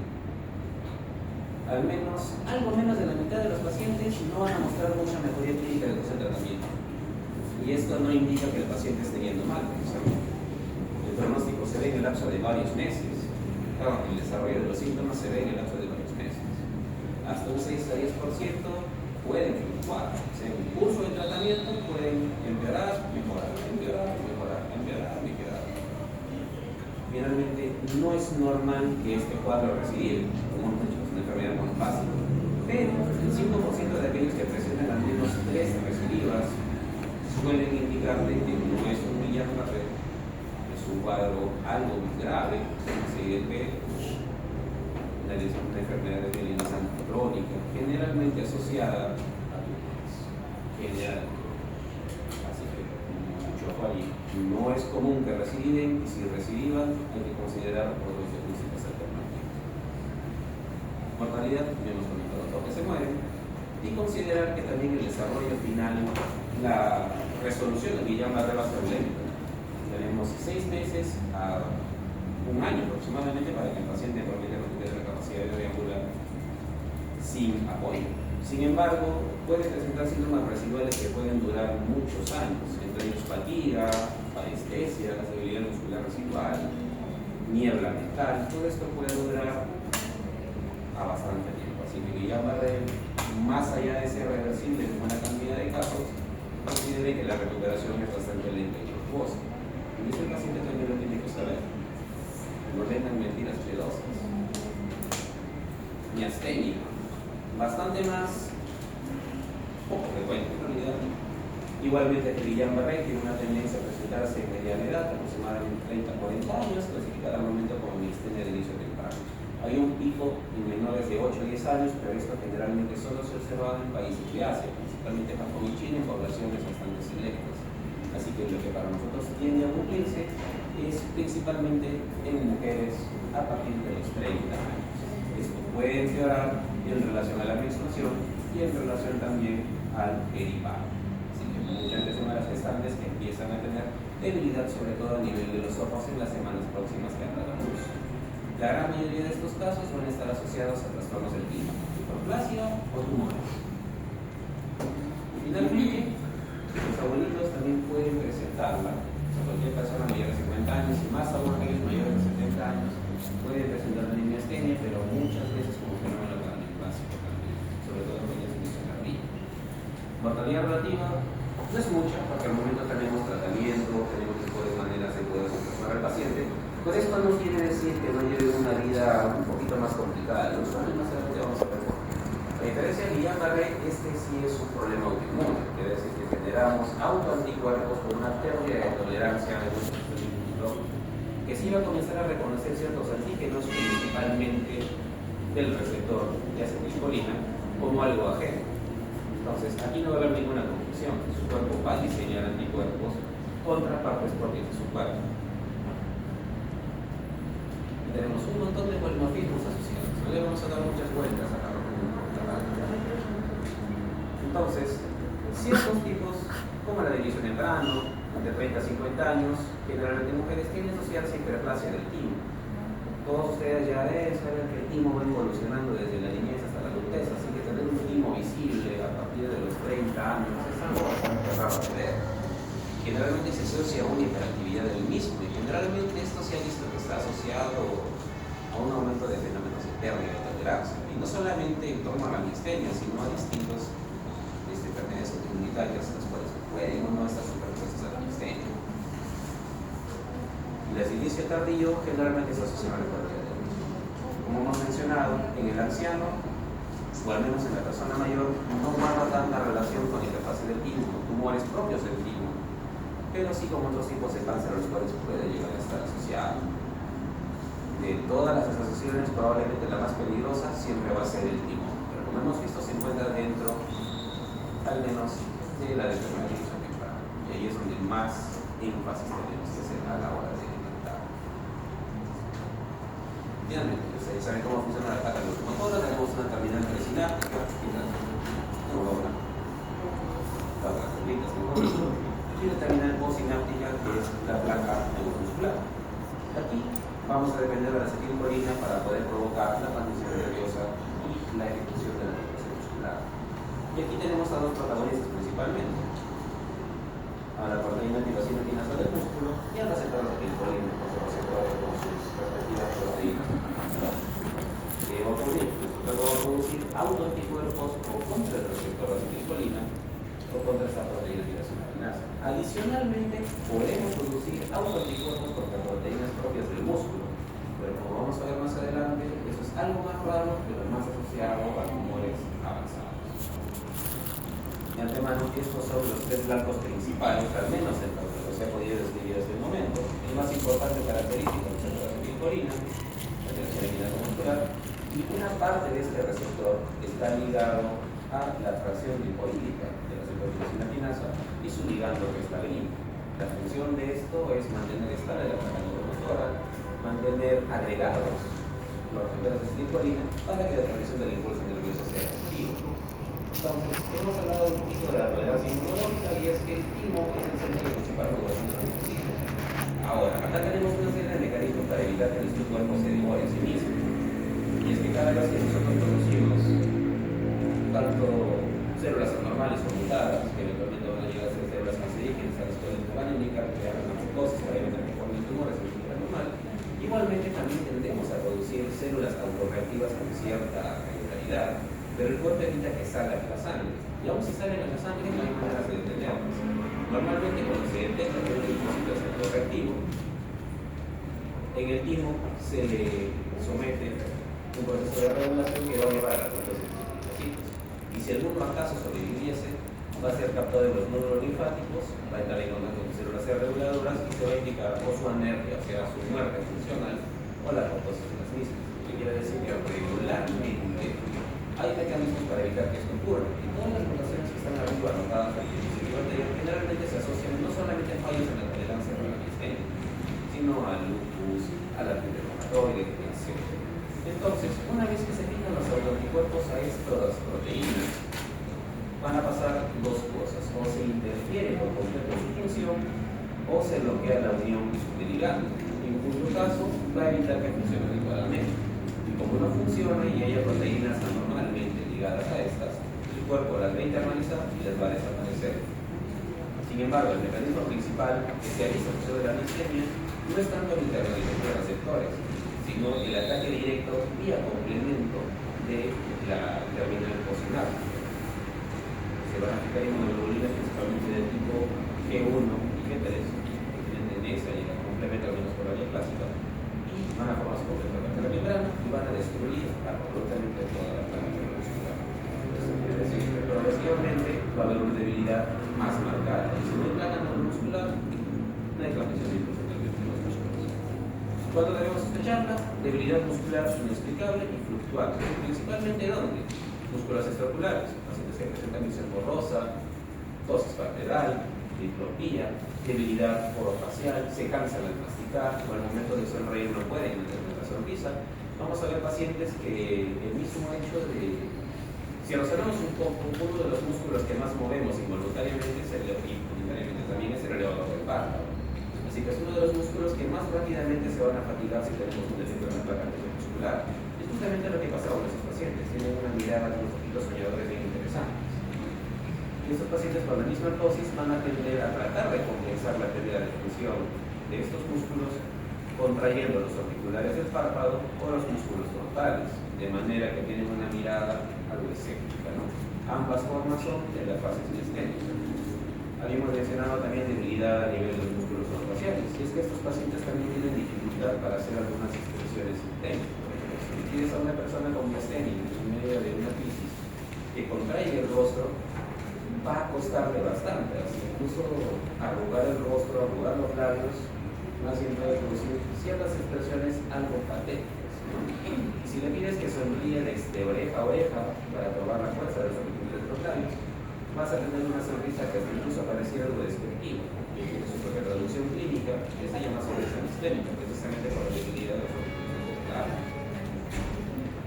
Speaker 1: al menos, algo menos de la mitad de los pacientes no van a mostrar mucha mejoría clínica después del tratamiento. Y esto no indica que el paciente esté yendo mal, precisamente. El pronóstico se ve en el lapso de varios meses. Claro, el desarrollo de los síntomas se ve en el lapso de varios meses. Hasta un 6 a 10% pueden fluctuar. O sea, en el curso de tratamiento pueden empeorar, mejorar, empeorar, mejorar, empeorar, mejorar. Finalmente, no es normal que este cuadro recidive, como hemos dicho, es una enfermedad muy fácil. Pero el 5% de aquellos que presentan al menos 3 recidivas suelen indicarle que no es un Guillain-Barré, es un cuadro algo más grave, CIDP, una enfermedad de mielinización crónica, generalmente asociada a tumores, generalmente. Así que mucho ojo allí. No es común que recidiven, y si recidivan hay que considerar otros diagnósticos alternativos. Mortalidad, ya hemos comentado todo que se mueren, y considerar que también el desarrollo final, la resolución del Guillain-Barré va a ser lenta. Tenemos 6 meses a 1 año aproximadamente para que el paciente realmente recupere la capacidad de deambular sin apoyo. Sin embargo, puede presentar síntomas residuales que pueden durar muchos años, entre ellos fatiga, parestesia, la debilidad muscular residual, niebla mental. Todo esto puede durar a bastante tiempo. Así que Guillain-Barré, más allá de ser reversible en una cantidad de casos, considere que la recuperación es bastante lenta y tortuosa. Y eso el paciente también lo tiene que saber. No vendan mentiras piadosas. Miastenia, bastante más poco frecuente en realidad. Igualmente el Guillain-Barré tiene una tendencia a presentarse en mediana edad, aproximadamente 30-40 años, clasificada al momento como miastenia de inicio temprano. Hay un pico en menores de 8 a 10 años, pero esto generalmente solo se observa en países de Asia, principalmente Japón y China, en poblaciones bastante selectas. Así que lo que para nosotros tiende a cumplirse es principalmente en mujeres a partir de los 30 años. Esto puede empeorar en relación a la menstruación y en relación también al periparo. Así que muchas veces son las gestantes que empiezan a tener debilidad, sobre todo a nivel de los ojos, en las semanas próximas que habrá luz. La gran mayoría de estos casos van a estar asociados a trastornos del clima, hiperplasia o tumores. Finalmente, los abuelitos también pueden presentarla. Cualquier persona mayor de 50 años y más aún aquellos mayores de 70 años pueden presentar una miastenia, pero muchas veces como fenómeno clásico también, sobre todo en aquellas que son tardías. Mortalidad relativa no es mucha, porque al momento tenemos tratamiento, tenemos mejores maneras de poder soportar al paciente. Por esto no quiere decir que no lleve una vida un poquito más complicada. Los usuarios más adelante vamos a ver. A diferencia del Guillain-Barré, este sí es un problema autoinmune, quiere decir que generamos autoanticuerpos por una teoría de tolerancia de nuestro sistema inmunológico, que sí va a comenzar a reconocer ciertos antígenos, principalmente del receptor de acetilcolina, como algo ajeno. Entonces, aquí no va a haber ninguna confusión. Su cuerpo va a diseñar anticuerpos contra partes propias de su cuerpo. Y tenemos un montón de polimorfismos asociados. No le vamos a dar muchas vueltas a cada uno. Entonces, ciertos tipos, como la división en grano, de 30 a 50 años, generalmente mujeres tienen asociarse hiperplasia del timo. Todos ustedes ya deben saber que el timo va evolucionando desde la niñez hasta la adultez, así que tener un timo visible a partir de los 30 años es algo bastante raro de ver. Generalmente se asocia a una hiperactividad del mismo y generalmente esto se ha visto que está asociado a un aumento de fenómenos de pérdida de tolerancia, y no solamente en torno a la mixtemia, sino a distintos enfermedades autoinmunitarias, las cuales pueden o no estar superpuestas a la mixtemia. La silicio tardío generalmente se asocia a la pérdida del mismo. Como hemos mencionado, en el anciano, o al menos en la persona mayor, no guarda tanta relación con la interfaz del timo, con tumores propios del timo, pero sí con otros tipos de cáncer a los cuales puede llegar a estar asociado. De todas las asociaciones, probablemente la más peligrosa siempre va a ser el timo, pero como hemos visto, se encuentra dentro, al menos, de la determinación temprana, y ahí es donde más énfasis tenemos que hacer a la hora de detectar. Finalmente, ustedes saben cómo funciona la placa locomotora. Tenemos una terminal presináptica y una neurona, y una terminal postsináptica, que es la placa neuromuscular. Aquí vamos a depender de la acetilcolina para poder provocar la transmisión nerviosa y la ejecución de la activación muscular. Y aquí tenemos a dos protagonistas principalmente: a la proteína tirosina del músculo y al receptor de acetilcolina, por su receptor con sus respectivas proteínas. ¿Qué va a ocurrir? Luego va a producir autoanticuerpos o contra el receptor de acetilcolina o contra esta proteína tirosina. Adicionalmente, podemos producir autoanticuerpos contra proteínas propias del músculo, pero como vamos a ver más adelante, eso es algo más raro, pero más asociado a tumores avanzados. De antemano, estos son los tres blancos principales, al menos en lo que se ha podido describir hasta el momento. El más importante característica es la acetilcolina, la tirosina muscular, y una parte de este receptor está ligado a la fracción lipoídica de la tirosina quinasa y su ligando que está venir. La función de esto es mantener estable la placa neuromotora, mantener agregados los receptores de acetilcolina para que la transmisión del impulso nervioso sea efectiva. Entonces, hemos hablado un poquito de la tolerancia inmunológica, y es que el timo es el centro principal de la inmunología. Ahora, acá tenemos una serie de mecanismos para evitar que nuestro cuerpo se devore a sí mismo. Y es que cada vez que nosotros producimos tanto células anormales o mutadas, que eventualmente van a llegar a ser células cancerígenas, a las cuales nos van a indicar que hagan una psicosis, obviamente que formen tumores en el normal, igualmente también tendemos a producir células autorreactivas con cierta regularidad, pero el cuerpo evita que salgan a la sangre, y aún si salen a la sangre no hay maneras de detenerlas. Normalmente cuando se detecta que un linfocito es autorreactivo, en el timo se le somete un proceso de regulación que va a llevar a la apoptosis de los linfocitos, y si alguno acaso sobreviviese, va a ser captado en los nódulos linfáticos, va a entrar en contacto con células C reguladoras y se va a indicar o su anergia, o sea, su muerte funcional, o la apoptosis de las mismas. Lo que quiere decir que regularmente hay mecanismos para evitar que esto ocurra, y todas las mutaciones que están arriba anotadas en el dispositivo anterior generalmente se asocian no solamente a fallos en la tolerancia a la mixtemia, sino al lupus, a la artritis reumatoide, etc. Entonces, una vez que se fijan los autoanticuerpos a estas proteínas, van a pasar dos cosas: o se interfiere por completo en su función, o se bloquea la unión de ligando, en cuyo caso va a evitar que funcione adecuadamente. Y como no funciona y haya proteínas anormalmente ligadas a estas, el cuerpo las va a internalizar y las va a desaparecer. Sin embargo, el mecanismo principal que se ha visto asociado de la mixtemia no es tanto el internalización de receptores, sino el ataque directo vía complemento de la terminal postsináptica. Se van a fijar inmunoglobulinas principalmente del tipo G1 y G3, que tienen tendencia a llegar complemento al menos por la vía clásica, y van a formarse completamente la membrana y van a destruir absolutamente toda la placa muscular. Eso quiere decir que progresivamente va a haber una debilidad más marcada. Y si no hay placa muscular, no hay transmisión de impulso nervioso en los músculos. ¿Cuándo debemos sospecharla? Debilidad muscular inexplicable y fluctuante. Principalmente ¿dónde? Músculos extraoculares, pacientes que presentan visión borrosa, tos parpadeal, diplopía, debilidad orofacial, se cansan al masticar, o al momento de sonreír no pueden mantener la sonrisa. Vamos a ver pacientes que el mismo hecho de, si observamos un poco, uno de los músculos que más movemos involuntariamente es el involuntariamente también es el elevador del párpado. Así que es uno de los músculos que más rápidamente se van a fatigar si tenemos un defecto en la placa muscular. Es justamente lo que pasa con esos pacientes, tienen una mirada y unos ojitos soñadores bien interesantes. Y estos pacientes con la misma artrosis van a tender a tratar de compensar la pérdida de función de estos músculos contrayendo los auriculares del párpado o los músculos frontales, de manera que tienen una mirada algo escéptica, ¿no? Ambas formas son de las fases miasténicas. Habíamos mencionado también debilidad a nivel de los músculos orofaciales, y es que estos pacientes también tienen dificultad para hacer algunas expresiones técnicas. Por ejemplo, si tienes a una persona con miastenia en medio de una crisis que contrae el rostro, va a costarle bastante, así incluso arrugar el rostro, arrugar los labios, más bien puede producir ciertas expresiones algo patéticas, ¿no? Y si le pides que sonríe de oreja a oreja para probar la fuerza de los auriculares frontales, vas a tener una sonrisa que incluso pareciera algo despectiva, que tiene su propia traducción clínica, que se llama sonrisa mistémica, precisamente por la debilidad de los auriculares frontales.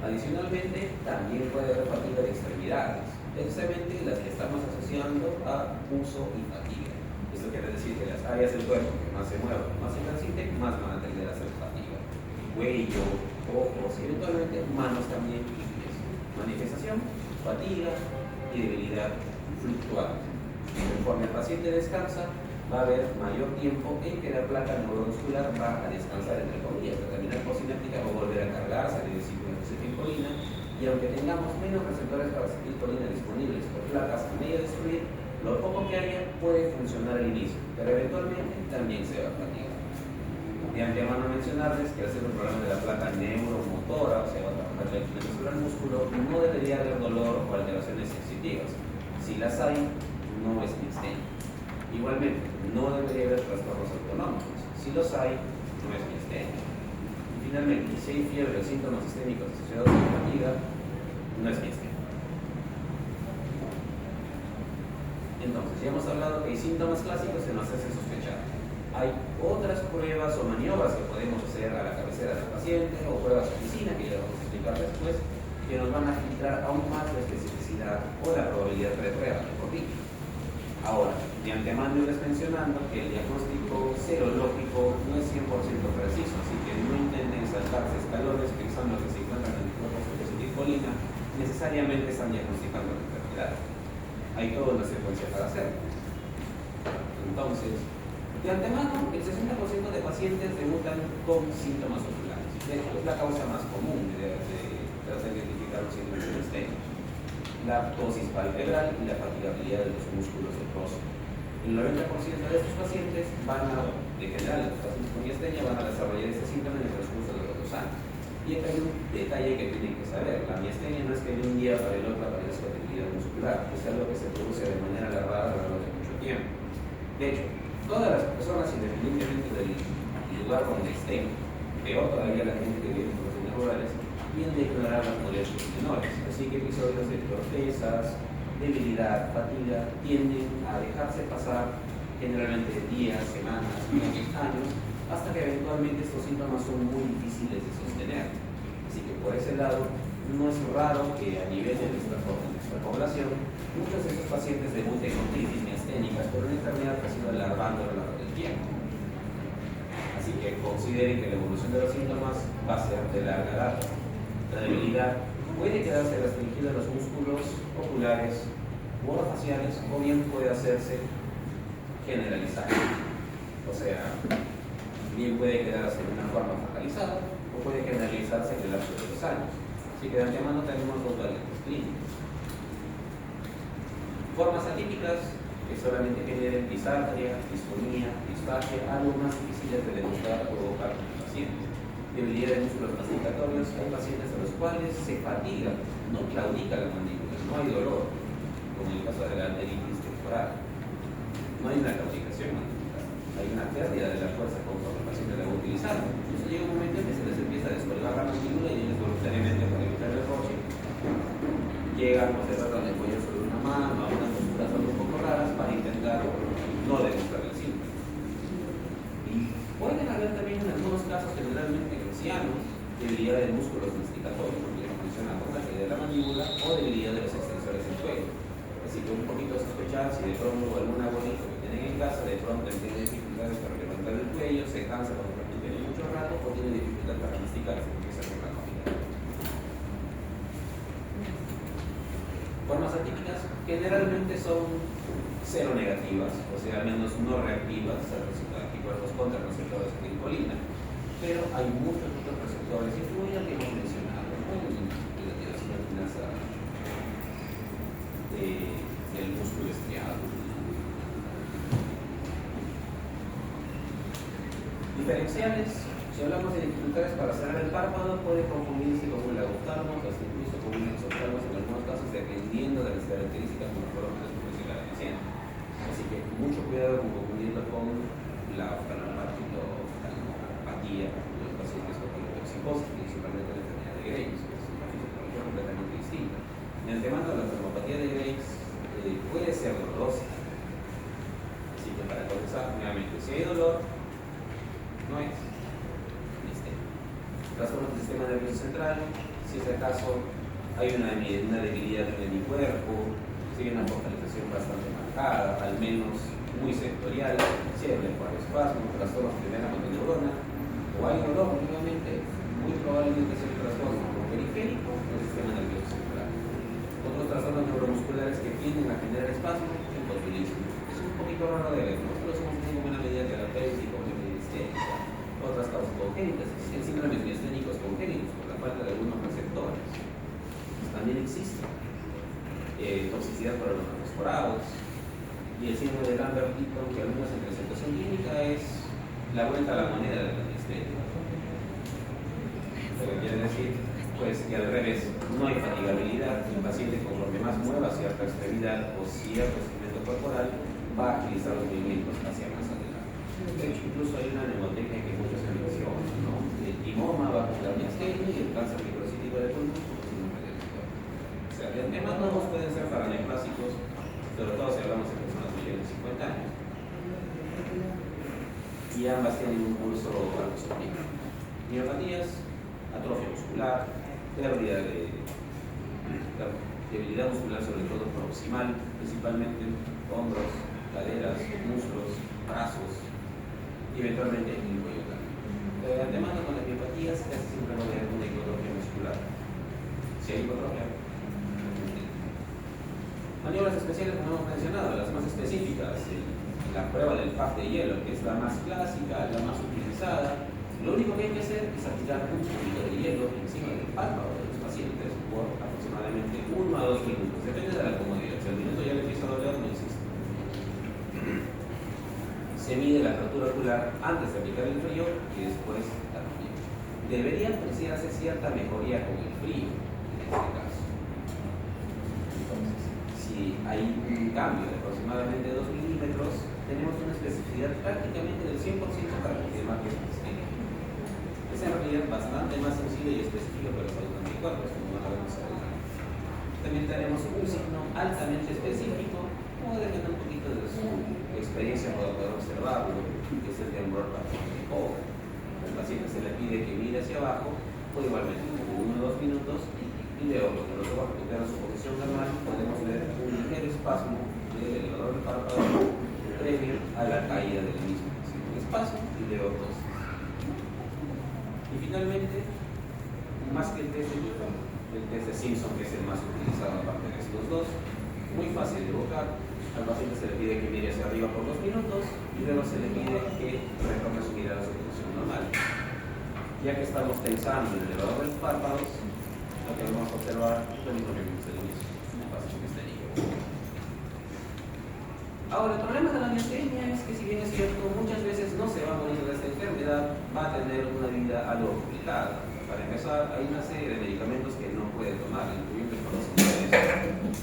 Speaker 1: Adicionalmente, también puede haber fatiga de extremidades, precisamente las que estamos asociando a uso y fatiga. Esto quiere decir que las áreas del cuerpo que más se mueven, más se transiten, más van a tender a hacer fatiga. Cuello, ojos y eventualmente manos también y pies. Manifestación, fatiga y debilidad fluctuante. Conforme el paciente descansa, va a haber mayor tiempo en que la placa neuromuscular va a descansar, entre comillas, la terminal postsináptica va a volver a cargarse de acetilcolina, y aunque tengamos menos receptores para acetilcolina disponibles por placas a medio destruir, lo poco que haya puede funcionar al inicio, pero eventualmente también se va a fatigar. De antemano mencionarles que al ser un problema de la placa neuromotora, o sea, va a trabajar la influencia sobre el músculo, no debería haber dolor o alteraciones sensitivas. Si las hay, no es miastenia. Igualmente, no debería haber trastornos autonómicos. Si los hay, no es miastenia. Y finalmente, si hay fiebre o síntomas sistémicos asociados a la fatiga, no es miastenia. Entonces, ya hemos hablado que hay síntomas clásicos que nos hacen sospechar. Hay otras pruebas o maniobras que podemos hacer a la cabecera del paciente o pruebas de oficina, que ya vamos a explicar después, que nos van a filtrar aún más la especificidad o la probabilidad de prueba de COVID. Ahora, de antemano irles mencionando que el diagnóstico serológico no es 100% preciso, así que no intenten saltarse escalones pensando que se encuentran en el cuerpo de acetilcolina, necesariamente están diagnosticando la enfermedad. Hay toda una secuencia para hacerlo. Entonces, de antemano, el 60% de pacientes debutan con síntomas oculares. De hecho, es la causa más común de tratar de identificar los síntomas de miastenia. La ptosis palpebral y la fatigabilidad de los músculos del rostro. El 90% de estos pacientes de general, los pacientes con miastenia van a desarrollar este síntoma en el transcurso de los 2 años. Y acá hay un detalle que tienen que saber. La miastenia no es que de un día para el otro aparezca debilidad muscular, es algo que se produce de manera alargada a lo largo de mucho tiempo. De hecho, todas las personas, independientemente del lugar donde estén, peor todavía la gente que vive en zonas rurales, tienden a ignorar las molestias menores. Así que episodios de torpezas, debilidad, fatiga, tienden a dejarse pasar generalmente días, semanas, meses, años, hasta que eventualmente estos síntomas son muy difíciles de sostener. Así que por ese lado, no es raro que a nivel de nuestra población, muchos de estos pacientes debuten con crisis miasténicas por una enfermedad que ha sido alargando a lo largo del tiempo. Así que consideren que la evolución de los síntomas va a ser de larga data. La debilidad puede quedarse restringida a los músculos oculares u orofaciales, o bien puede hacerse generalizada. O sea, bien puede quedarse de una forma focalizada o puede generalizarse en el lapso de 2 años. Así que de antemano tenemos 2 variantes clínicas. Formas atípicas que solamente generen disartria, disfonía, disfagia, algo más difíciles de demostrar o provocar en el paciente. Debilidad de músculos masticatorios, hay pacientes a los cuales se fatiga, no claudica la mandíbula, no hay dolor, como en el caso de la arteritis temporal. No hay una claudicación mandibular, hay una pérdida de la fuerza conforme el paciente la va utilizando. Entonces llega un momento en que se les empieza a descolgar la mandíbula y ellos voluntariamente, para evitar el roce, llegan, se tratan de apoyar sobre una mano, a unas posturas algo un poco raras para intentar no ancianos, debilidad de músculos masticatorios, como ya hemos mencionado, caída de la mandíbula o debilidad de los extensores del cuello. Así que un poquito sospechar si de pronto algún abuelito que tienen en casa de pronto tiene dificultades para levantar el cuello, se cansa cuando practica mucho rato o tiene dificultad para masticar, se empieza con la comida. Formas atípicas generalmente son cero negativas, o sea, al menos no reactivas a anticuerpos contra receptores de insulina, pero hay muchos otros receptores, incluidos que hemos mencionado, ¿no? La tirosinasa del músculo estriado. Diferenciales, si hablamos de dificultades para cerrar el párpado, puede confundirse con un lagoptalmos, hasta incluso con un exoptalmos en algunos casos, dependiendo de las características como fueron las profesionales del paciente. Así que mucho cuidado con confundirlo con la oftalmopatía de los pacientes con psicosis, principalmente la enfermedad de Graves, que es una fisiopatología completamente distinta. En el tema de la oftalmopatía de Graves puede ser dolorosa. Así que para comenzar, nuevamente, si hay dolor, no es trastorno del sistema nervioso central, si es el caso, hay una debilidad en el cuerpo, si hay una focalización bastante marcada, al menos muy sectorial, si hay espasmo, trastornos de la motoneurona, o hay dolor, nuevamente, muy probablemente sea el trastorno periférico del sistema nervioso central. Otros trastornos neuromusculares que tienden a generar espasmo, el botulismo. Es un poquito raro de ver, nosotros somos muy buena medida terapéutica o medicina. Otras causas congénitas, existen síndromes miasténicos congénitos por la falta de algunos receptores. Pues también existe toxicidad por los fosforados y el síndrome de Lambert-Eaton, que algunos en presentación clínica es la vuelta a la moneda de la miastenia. Lo que quiere decir, pues, que al revés, no hay fatigabilidad. El paciente, conforme más mueva cierta extremidad o cierto segmento corporal, va a agilizar los movimientos hacia más adelante. De hecho, incluso hay una mnemotecnia que muchos se mencionan, ¿no? El timoma va con la miastenia y el cáncer microcítico de pulmón con el síndrome de Lambert. O sea, los temas nuevos pueden ser paraneoplásicos, sobre todo si hablamos de personas mayores de 50 años. Y ambas tienen un curso autosómico. Miopatías, atrofia muscular, pérdida de debilidad muscular, sobre todo proximal, principalmente hombros, caderas, muslos, brazos, y eventualmente el cuello también. De antemano, con las miopatías casi siempre va a haber una hipotrofia muscular. Si hay hipotrofia, maniobras especiales, como hemos mencionado, las más específicas, la prueba del pack de hielo, que es la más clásica, la más utilizada. Lo único que hay que hacer es aplicar un poquito de hielo encima del párpado de los pacientes por aproximadamente 1 a 2 minutos, depende de la comodidad. Si al minuto ya le empieza a doler, no existe. Se mide la fractura ocular antes de aplicar el frío y después también. Debería apreciarse cierta mejoría con el frío, en este caso. Entonces, si hay un cambio de aproximadamente 2 milímetros, tenemos una especificidad prácticamente del 100% para confirmar que es miastenia. Es en realidad bastante más sencillo y específico para los anticuerpos, como van a ver más adelante. También tenemos un signo altamente específico, como depende un poquito de su experiencia para poder observarlo, que es el temblor parapléjico. Al paciente se le pide que mire hacia abajo, o igualmente 1 o 2 minutos, y luego cuando los ojos recuperan su posición normal, podemos ver un ligero espasmo del elevador del párpado previo a la caída del mismo. Un espasmo y luego dos. Y finalmente, más que el test de Newton, el test de Simpson, que es el más utilizado aparte de estos dos, muy fácil de evocar. Al paciente se le pide que mire hacia arriba por 2 minutos y luego se le pide que retome su mirada a su posición normal. Ya que estamos pensando en el elevador de los párpados, lo que vamos a observar es lo mismo que vimos al inicio, una fase miastenia. Ahora, el problema de la miastenia es que, si bien es cierto, muchas veces no se va a morir de esta enfermedad, va a tener una vida algo complicada. Para empezar, hay una serie de medicamentos que no puede tomar, incluyendo el conocimiento.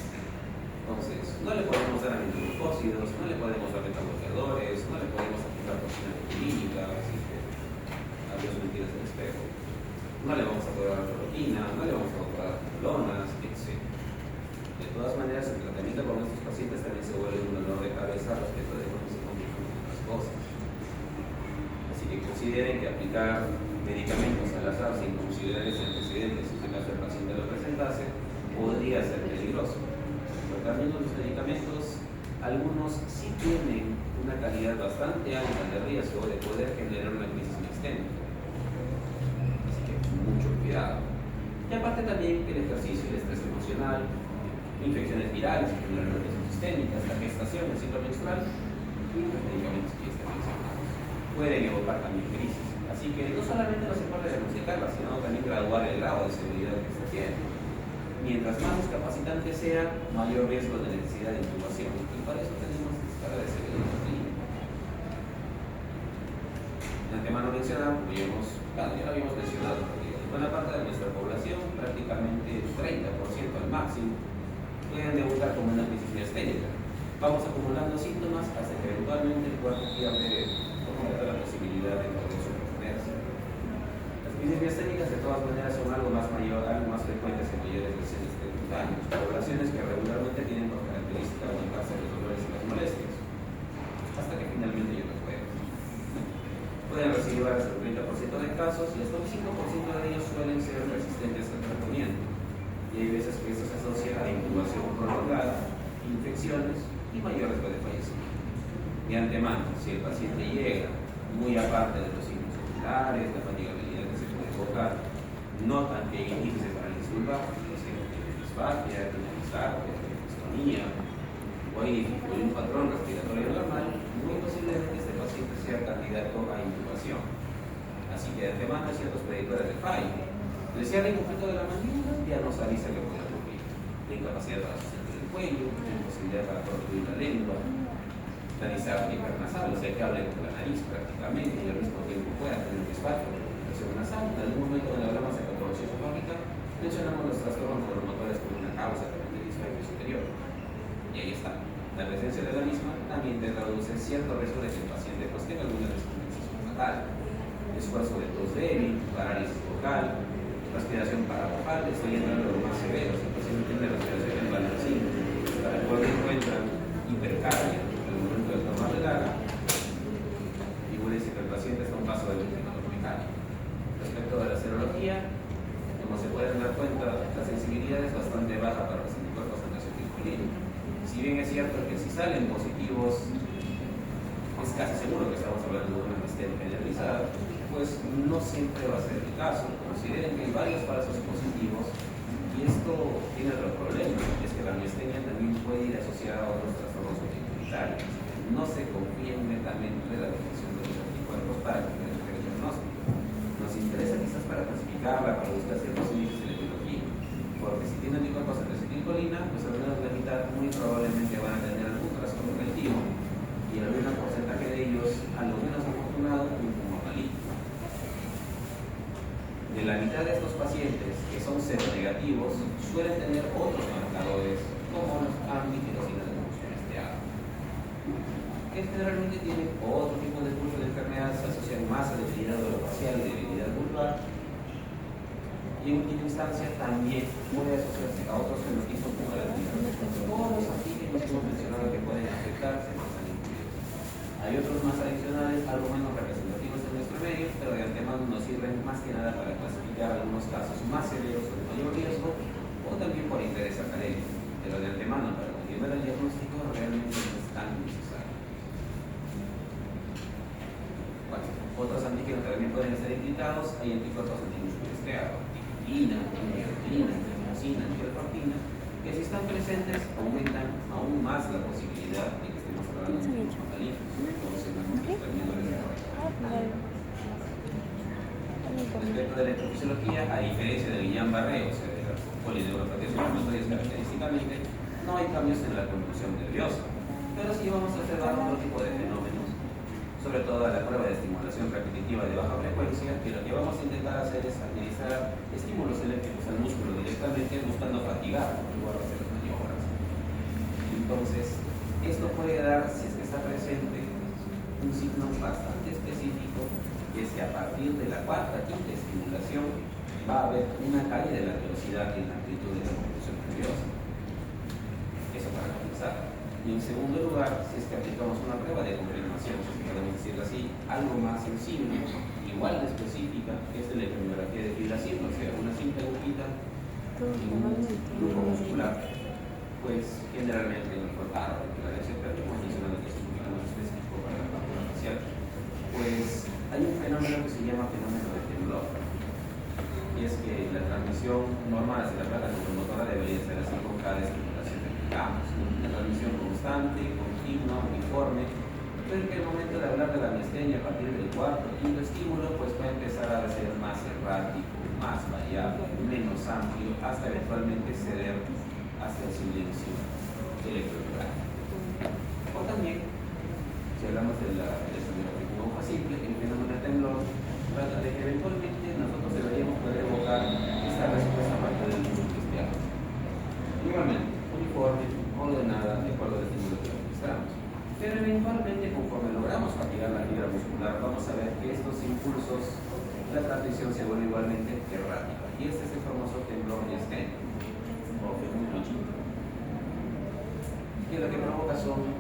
Speaker 1: Entonces, no le podemos dar aminoglucósidos, no le podemos dar beta-bloqueadores, no le podemos aplicar toxina clínica, así que adiós mentiras del espejo. No le vamos a poder dar cloroquina, no le vamos a poder dar colonas, etc. De todas maneras, el tratamiento con estos pacientes también se vuelve un dolor de cabeza respecto de cómo se complican otras cosas. Así que consideren que aplicar medicamentos al azar sin considerar ese antecedente, si en caso el paciente lo presentase, podría ser peligroso. Porque al menos los medicamentos, algunos sí tienen una calidad bastante alta de riesgo de poder generar una crisis sistémica. Así que mucho cuidado. Y aparte también el ejercicio, el estrés emocional, infecciones virales que generan una crisis sistémica, la gestación, el ciclo menstrual y los medicamentos que ya están mencionados pueden evocar también crisis. Así que no solamente no se puede diagnosticarla, sino también graduar el grado de severidad que se tiene. Mientras más discapacitante sea, mayor riesgo de necesidad de intubación. Y para eso tenemos escala de severidad clínica. De antemano mencionar, como ya lo habíamos mencionado, buena parte de nuestra población, prácticamente el 30% al máximo, pueden debutar como una crisis miasténica. Vamos acumulando síntomas hasta que eventualmente el cuerpo pierde la posibilidad de poder sobreponerse. Las crisis miasténicas de todas maneras son algo más frecuentes en mayores de 70 años, poblaciones que regularmente tienen por característica aumentarse los dolores y las molestias, hasta que finalmente ya no pueden. Pueden recibir hasta el 30% de casos y hasta un 5% de ellos suelen ser resistentes al tratamiento. Y hay veces que esto se asocia a intubación prolongada, infecciones y mayor riesgo de fallecimiento. De antemano, si el paciente llega muy aparte de los signos oculares, la fatigabilidad que se puede evocar, notan que hay índices de parálisis vulvar, es decir, tiene disfagia, tiene disarquia, tiene distonía, o hay un patrón respiratorio normal, muy posiblemente este paciente sea candidato a intubación. Así que de antemano hay ciertos predictores de fallo. Le cierra el objeto de la mandíbula, ya nos avisa que puede ocurrir. La incapacidad para sustentar el cuello, la imposibilidad para producir la lengua, la disarquia hipernasal, o sea que hable con la nariz prácticamente y al mismo tiempo pueda tener un disfagia o presión nasal. En algún momento cuando hablamos de patología esofágica, mencionamos los trastornos neuromotores como una causa también del disfagia superior. Y ahí está. La presencia de la misma también te traduce cierto riesgo de que el paciente pues, tenga alguna descompensación fatal. Esfuerzo de tos débil, parálisis vocal, respiración paravocales, estoy entrando a lo más severo, si el paciente tiene respiración en balancín, para el cual encuentran hipercardia al momento de tomar el agua, figúrense que el paciente está a un paso del ventilador mecánico. Respecto a la serología, como se pueden dar cuenta, la sensibilidad es bastante baja para los anticuerpos antiacetilcolina. Si bien es cierto que si salen positivos, es casi seguro que estamos hablando de una miastenia generalizada, pues no siempre va a ser el caso. Consideren que hay varios falsos positivos y esto tiene otro problema, es que la miastenia también puede ir asociada a otros trastornos autoinmunitarios. No se confíen netamente de la detección de los anticuerpos para que el diagnóstico. Nos interesa quizás para clasificarla, para buscar ciertos índices de etiología, porque si tiene anticuerpos antiacetilcolina, pues al menos la mitad muy probablemente van a tener algún trastorno cognitivo y el menor porcentaje de ellos, a lo menos afortunado, un tumor maligno. De la mitad de estos pacientes que son seronegativos suelen tener otros marcadores como los antígenos y la defunción esteada, que generalmente tienen otro tipo de curso de enfermedad, se asocian más a debilidad orofacial y debilidad vulvar, y en última instancia también puede asociarse a otros fenotipos como la debilidad o los antígenos que hemos mencionado que pueden afectarse. Hay otros más adicionales, algo menos representativos en nuestro medio, pero de antemano nos sirven más que nada para clasificar algunos casos más severos o de mayor riesgo, o también por interés académico. Pero de antemano, para confirmar el diagnóstico, realmente no es tan necesario. Bueno, otros antígenos también pueden estar implicados, hay anticuerpos antimúsculo estriado, anticoagulina, antiarginina, antimosina, antialfatina, que si están presentes aumentan aún más la posibilidad de que estemos hablando de un maligno. Respecto de la electrofisiología, a diferencia del Guillain-Barré, o sea, de las polineuropatías inflamatorias característicamente, no hay cambios en la conducción nerviosa, pero sí vamos a observar otro tipo de fenómenos, sobre todo a la prueba de estimulación repetitiva de baja frecuencia, que lo que vamos a intentar hacer es administrar estímulos eléctricos al músculo directamente buscando fatigar en lugar de hacer las maniobras. Entonces, esto puede dar, si es que está presente, un signo bastante específico, que es que a partir de la cuarta quinta estimulación va a haber una caída de la velocidad y la amplitud de la conducción nerviosa. Eso para comenzar. Y en segundo lugar, si es que aplicamos una prueba de confirmación, si podemos decirlo así, algo más sensible y igual de específica, que es electromiografía de fibración, o sea, una simple agujita en un grupo muscular, pues generalmente en el frontal, etcétera, como mencionado que es un poquito más específico para la parte facial, pues hay un fenómeno que se llama fenómeno de temblor. Y es que la transmisión normal hacia la placa neuromotora debería ser así con cada estimulación que tengamos, una transmisión constante, continua, uniforme, pero que al momento de hablar de la miastenia a partir del cuarto o quinto estímulo, pues va a empezar a ser más errático, más variable, menos amplio, hasta eventualmente ceder hacia el silencio electromagnético. O también, si hablamos de la hoja simple, el fenómeno de temblor trata de que eventualmente nosotros deberíamos poder evocar esta respuesta a partir del mundo cristiano. Igualmente, uniforme, ordenada, de acuerdo al estímulo que registramos. Pero eventualmente, conforme logramos fatigar la fibra muscular, vamos a ver que estos impulsos, la transmisión se vuelve igualmente errática. Y este es el famoso temblor miasténico, o fenómeno chico, que lo que provoca son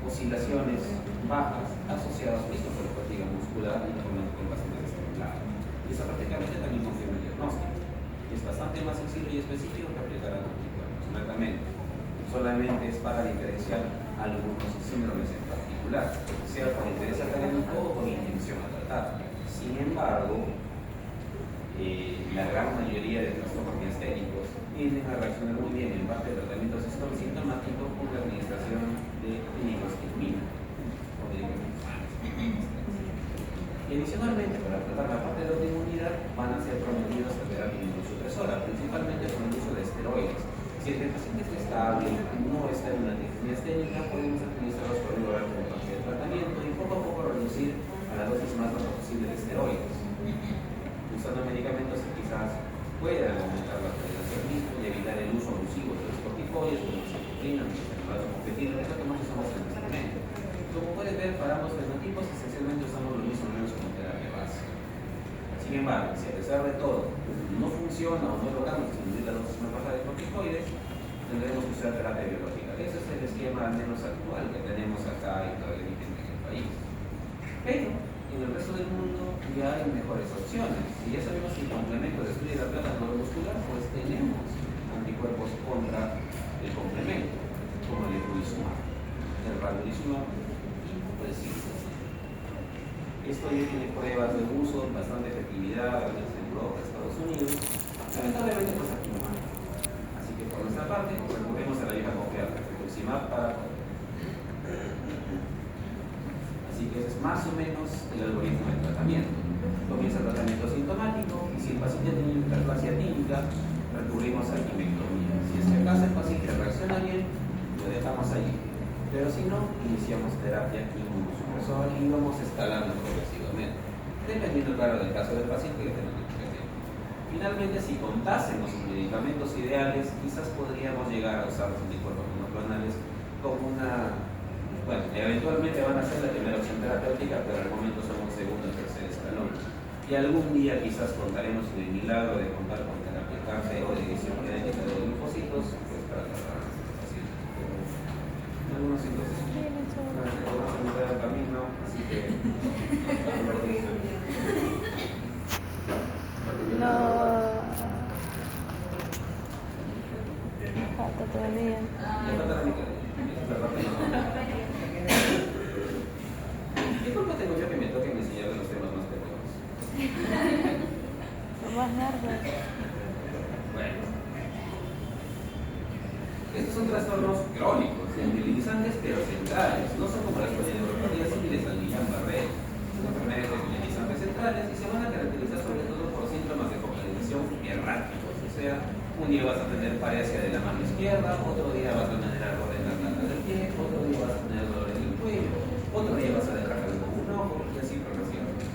Speaker 1: oscilaciones bajas asociadas mismo con la fatiga muscular y con el paciente destemplado. Y eso prácticamente también confirma el diagnóstico. Es bastante más sencillo y específico que aplicar anticuerpos. Netamente, solamente es para diferenciar algunos síndromes en particular, sea por interés académico o con intención a tratar. Sin embargo, la gran mayoría de trastornos miasténicos tienden a reaccionar muy bien en parte de tratamiento sintomático con la administración de nicotinamida o medicamentos. Y adicionalmente, para tratar la parte de la autoinmunidad, van a ser prometidos la terapia inmunosupresora, principalmente con el uso de esteroides. Si el paciente está estable, no está en una crisis miasténica, podemos administrarlos por un horario como parte del tratamiento y poco a poco reducir a la dosis más baja posible de esteroides, usando medicamentos que quizás puedan aumentar la tolerancia al mismo y evitar el uso abusivo de los corticoides, como la cicloprina, la mofetina, eso que muchos usamos en este momento. Como pueden ver, para ambos fenotipos esencialmente usamos lo mismo, menos como terapia básica. Sin embargo, si a pesar de todo no funciona o no logramos disminuir la dosis más baja de corticoides, tendremos que usar terapia biológica. Ese es el esquema al menos actual que tenemos acá y todavía vigente en el país. Pero en el resto del mundo ya hay mejores opciones. Y ya sabemos que el complemento destruye la placa neuromuscular, pues tenemos anticuerpos contra el complemento, como el eculizumab, el ranibizumab y pues sí. Esto ya tiene pruebas de uso, bastante efectividad, en Europa, Estados Unidos, lamentablemente pues aquí no hay. Así que por nuestra parte recurrimos a la vieja confiable, rituximab para. Así que ese es más o menos el algoritmo de tratamiento. Comienza el tratamiento sintomático y si el paciente tiene hiperplasia típica, recurrimos a quimectomía. Si es que acaso el paciente reacciona bien, lo dejamos allí. Pero si no, iniciamos terapia inmunosupresora y vamos escalando progresivamente, dependiendo, claro, del caso del paciente y del fenómeno que tenga. Finalmente, si contásemos los medicamentos ideales, quizás podríamos llegar a usar los anticuerpos monoclonales como una. Bueno, eventualmente van a ser la primera opción terapéutica, pero al momento son un segundo o tercer escalón. Y algún día quizás contaremos en el milagro de contar con terapia CAR-T o de edición genética de los linfocitos, pues para tratar a estos pacientes. Algunos entonces vamos a entrar al camino, así que
Speaker 2: no falta todavía.
Speaker 1: ya falta la mitad. ¿Qué culpa tengo yo que me toquen enseñar de los temas más pequeños?
Speaker 2: Lo más largo.
Speaker 1: Bueno, estos son trastornos crónicos, sensibilizantes pero centrales. No son como las polineuropatías civiles al Guillain-Barré, son enfermedades sensibilizantes centrales y se van a caracterizar sobre todo por síntomas de focalización erráticos. O sea, un día vas a tener paresia de la mano izquierda, otro día vas a tener algo en la planta del pie, otro día vas a tener dolor en el cuello, otro día vas a dejar de ver con un ojo y así progresivamente.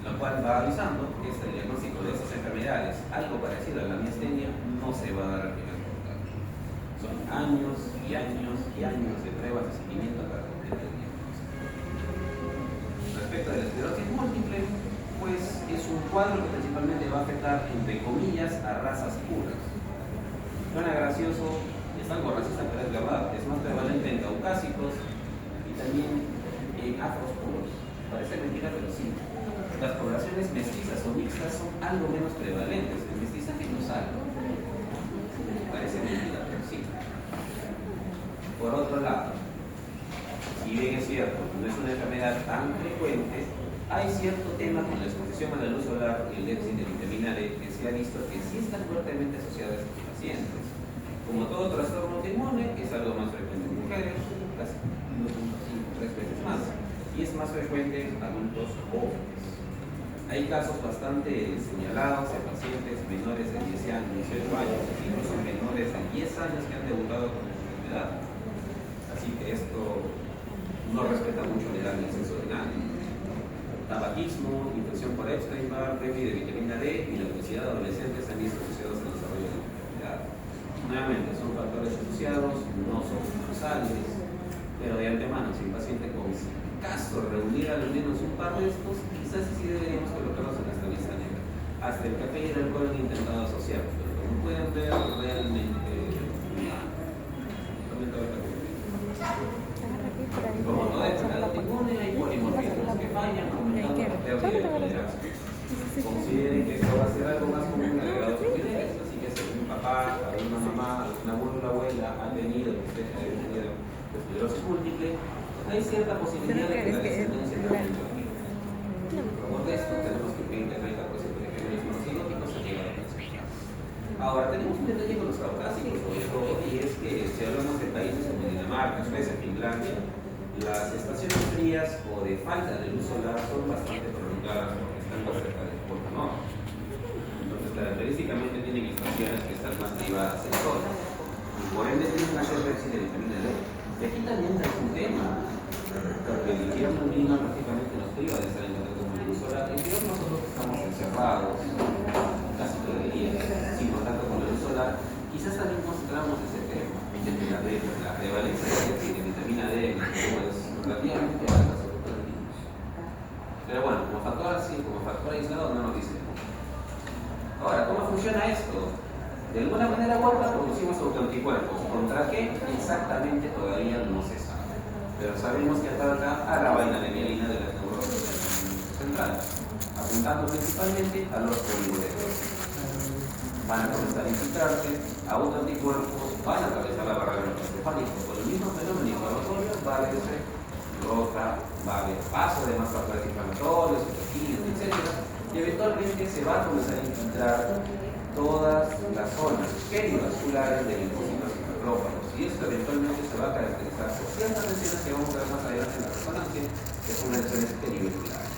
Speaker 1: Lo cual va avisando que este diagnóstico de estas enfermedades, algo parecido a la miastenia, no se va a dar al primer contacto. Son años y años y años de pruebas de seguimiento para completar el diagnóstico. Respecto a la esclerosis múltiple, pues es un cuadro que principalmente va a afectar, entre comillas, a razas puras. Suena gracioso, es algo racista, pero es verdad. Es más prevalente en caucásicos y también en afros puros. Parece mentira, pero sí. Las poblaciones mestizas o mixtas son algo menos prevalentes. El mestizaje no es algo. Parece mentira, pero sí. Por otro lado, si bien es cierto, no es una enfermedad tan frecuente, hay cierto tema con la exposición a la luz solar y el déficit de vitamina D que se ha visto que sí están fuertemente asociados a estos pacientes. Como todo trastorno autoinmune, es algo más frecuente en mujeres, casi 1.5 3 veces más, y es más frecuente en adultos jóvenes. Hay casos bastante señalados en pacientes menores de 10 años, 18 años, incluso menores de 10 años que han debutado con la enfermedad. Así que esto no respeta mucho la edad ni el sexo de nadie. Tabaquismo, infección por Epstein-Barr, déficit de vitamina D y la obesidad adolescente se han visto asociados al desarrollo de la enfermedad. Nuevamente, son factores asociados, no son universales, pero de antemano, si un paciente con caso reunir al menos un par de estos, quizás sí deberíamos colocarlos en esta lista negra. Hasta el café y el alcohol han intentado asociar, pero como pueden ver, realmente como toda enfermedad autoinmune, hay polimorfismos que fallan, aumentando la pérdida de tolerancia. Consideren que esto va a ser algo más común en agregados familiares, así que si un papá, alguna mamá, algún abuelo o abuela han tenido, usted ha tenido esclerosis múltiple, hay cierta posibilidad de que la descendencia también lo tenga. Por esto tenemos que 20-30% de genes monocigóticos se llegan a presentar. Ahora, tenemos un detalle con los caucásicos, sobre todo, y es que si hablamos de países como Dinamarca, Suecia, Finlandia, las estaciones frías o de falta de luz solar son bastante prolongadas porque están más cerca del polo norte. Entonces, característicamente tienen estaciones que están más privadas del sol. Y por ende tienen una cierta déficit de vitamina D. Y aquí también es un tema, porque el invierno mínimo prácticamente nos priva de estar en contacto con la luz solar. En invierno nosotros estamos encerrados casi todo el día, sin contacto con la luz solar. Quizás también concentramos ese tema, la prevalencia de vitamina D en el cuerpo es relativamente alta, sobre todo en niños. Pero bueno, como factor aislado no nos dice mucho. Ahora, ¿cómo funciona esto? De alguna manera u otra producimos autoanticuerpos. ¿Contra qué? Exactamente todavía no se sabe. Pero sabemos que ataca a la vaina de mielina de las neuronas centrales, apuntando principalmente a los poliuretos. Van a comenzar a infiltrarse, autoanticuerpos, van a atravesar la barrera neurocefálica por el mismo fenómeno inflamatorio, va a verse rota, va a haber paso de más factores inflamatorios, citoquinas, etc. Y eventualmente se va a comenzar a infiltrar todas las zonas perivasculares de linfocitos y macrófagos. Y esto eventualmente se va a caracterizar por ciertas lesiones que vamos a ver más adelante en la resonancia, que son lesiones perivasculares.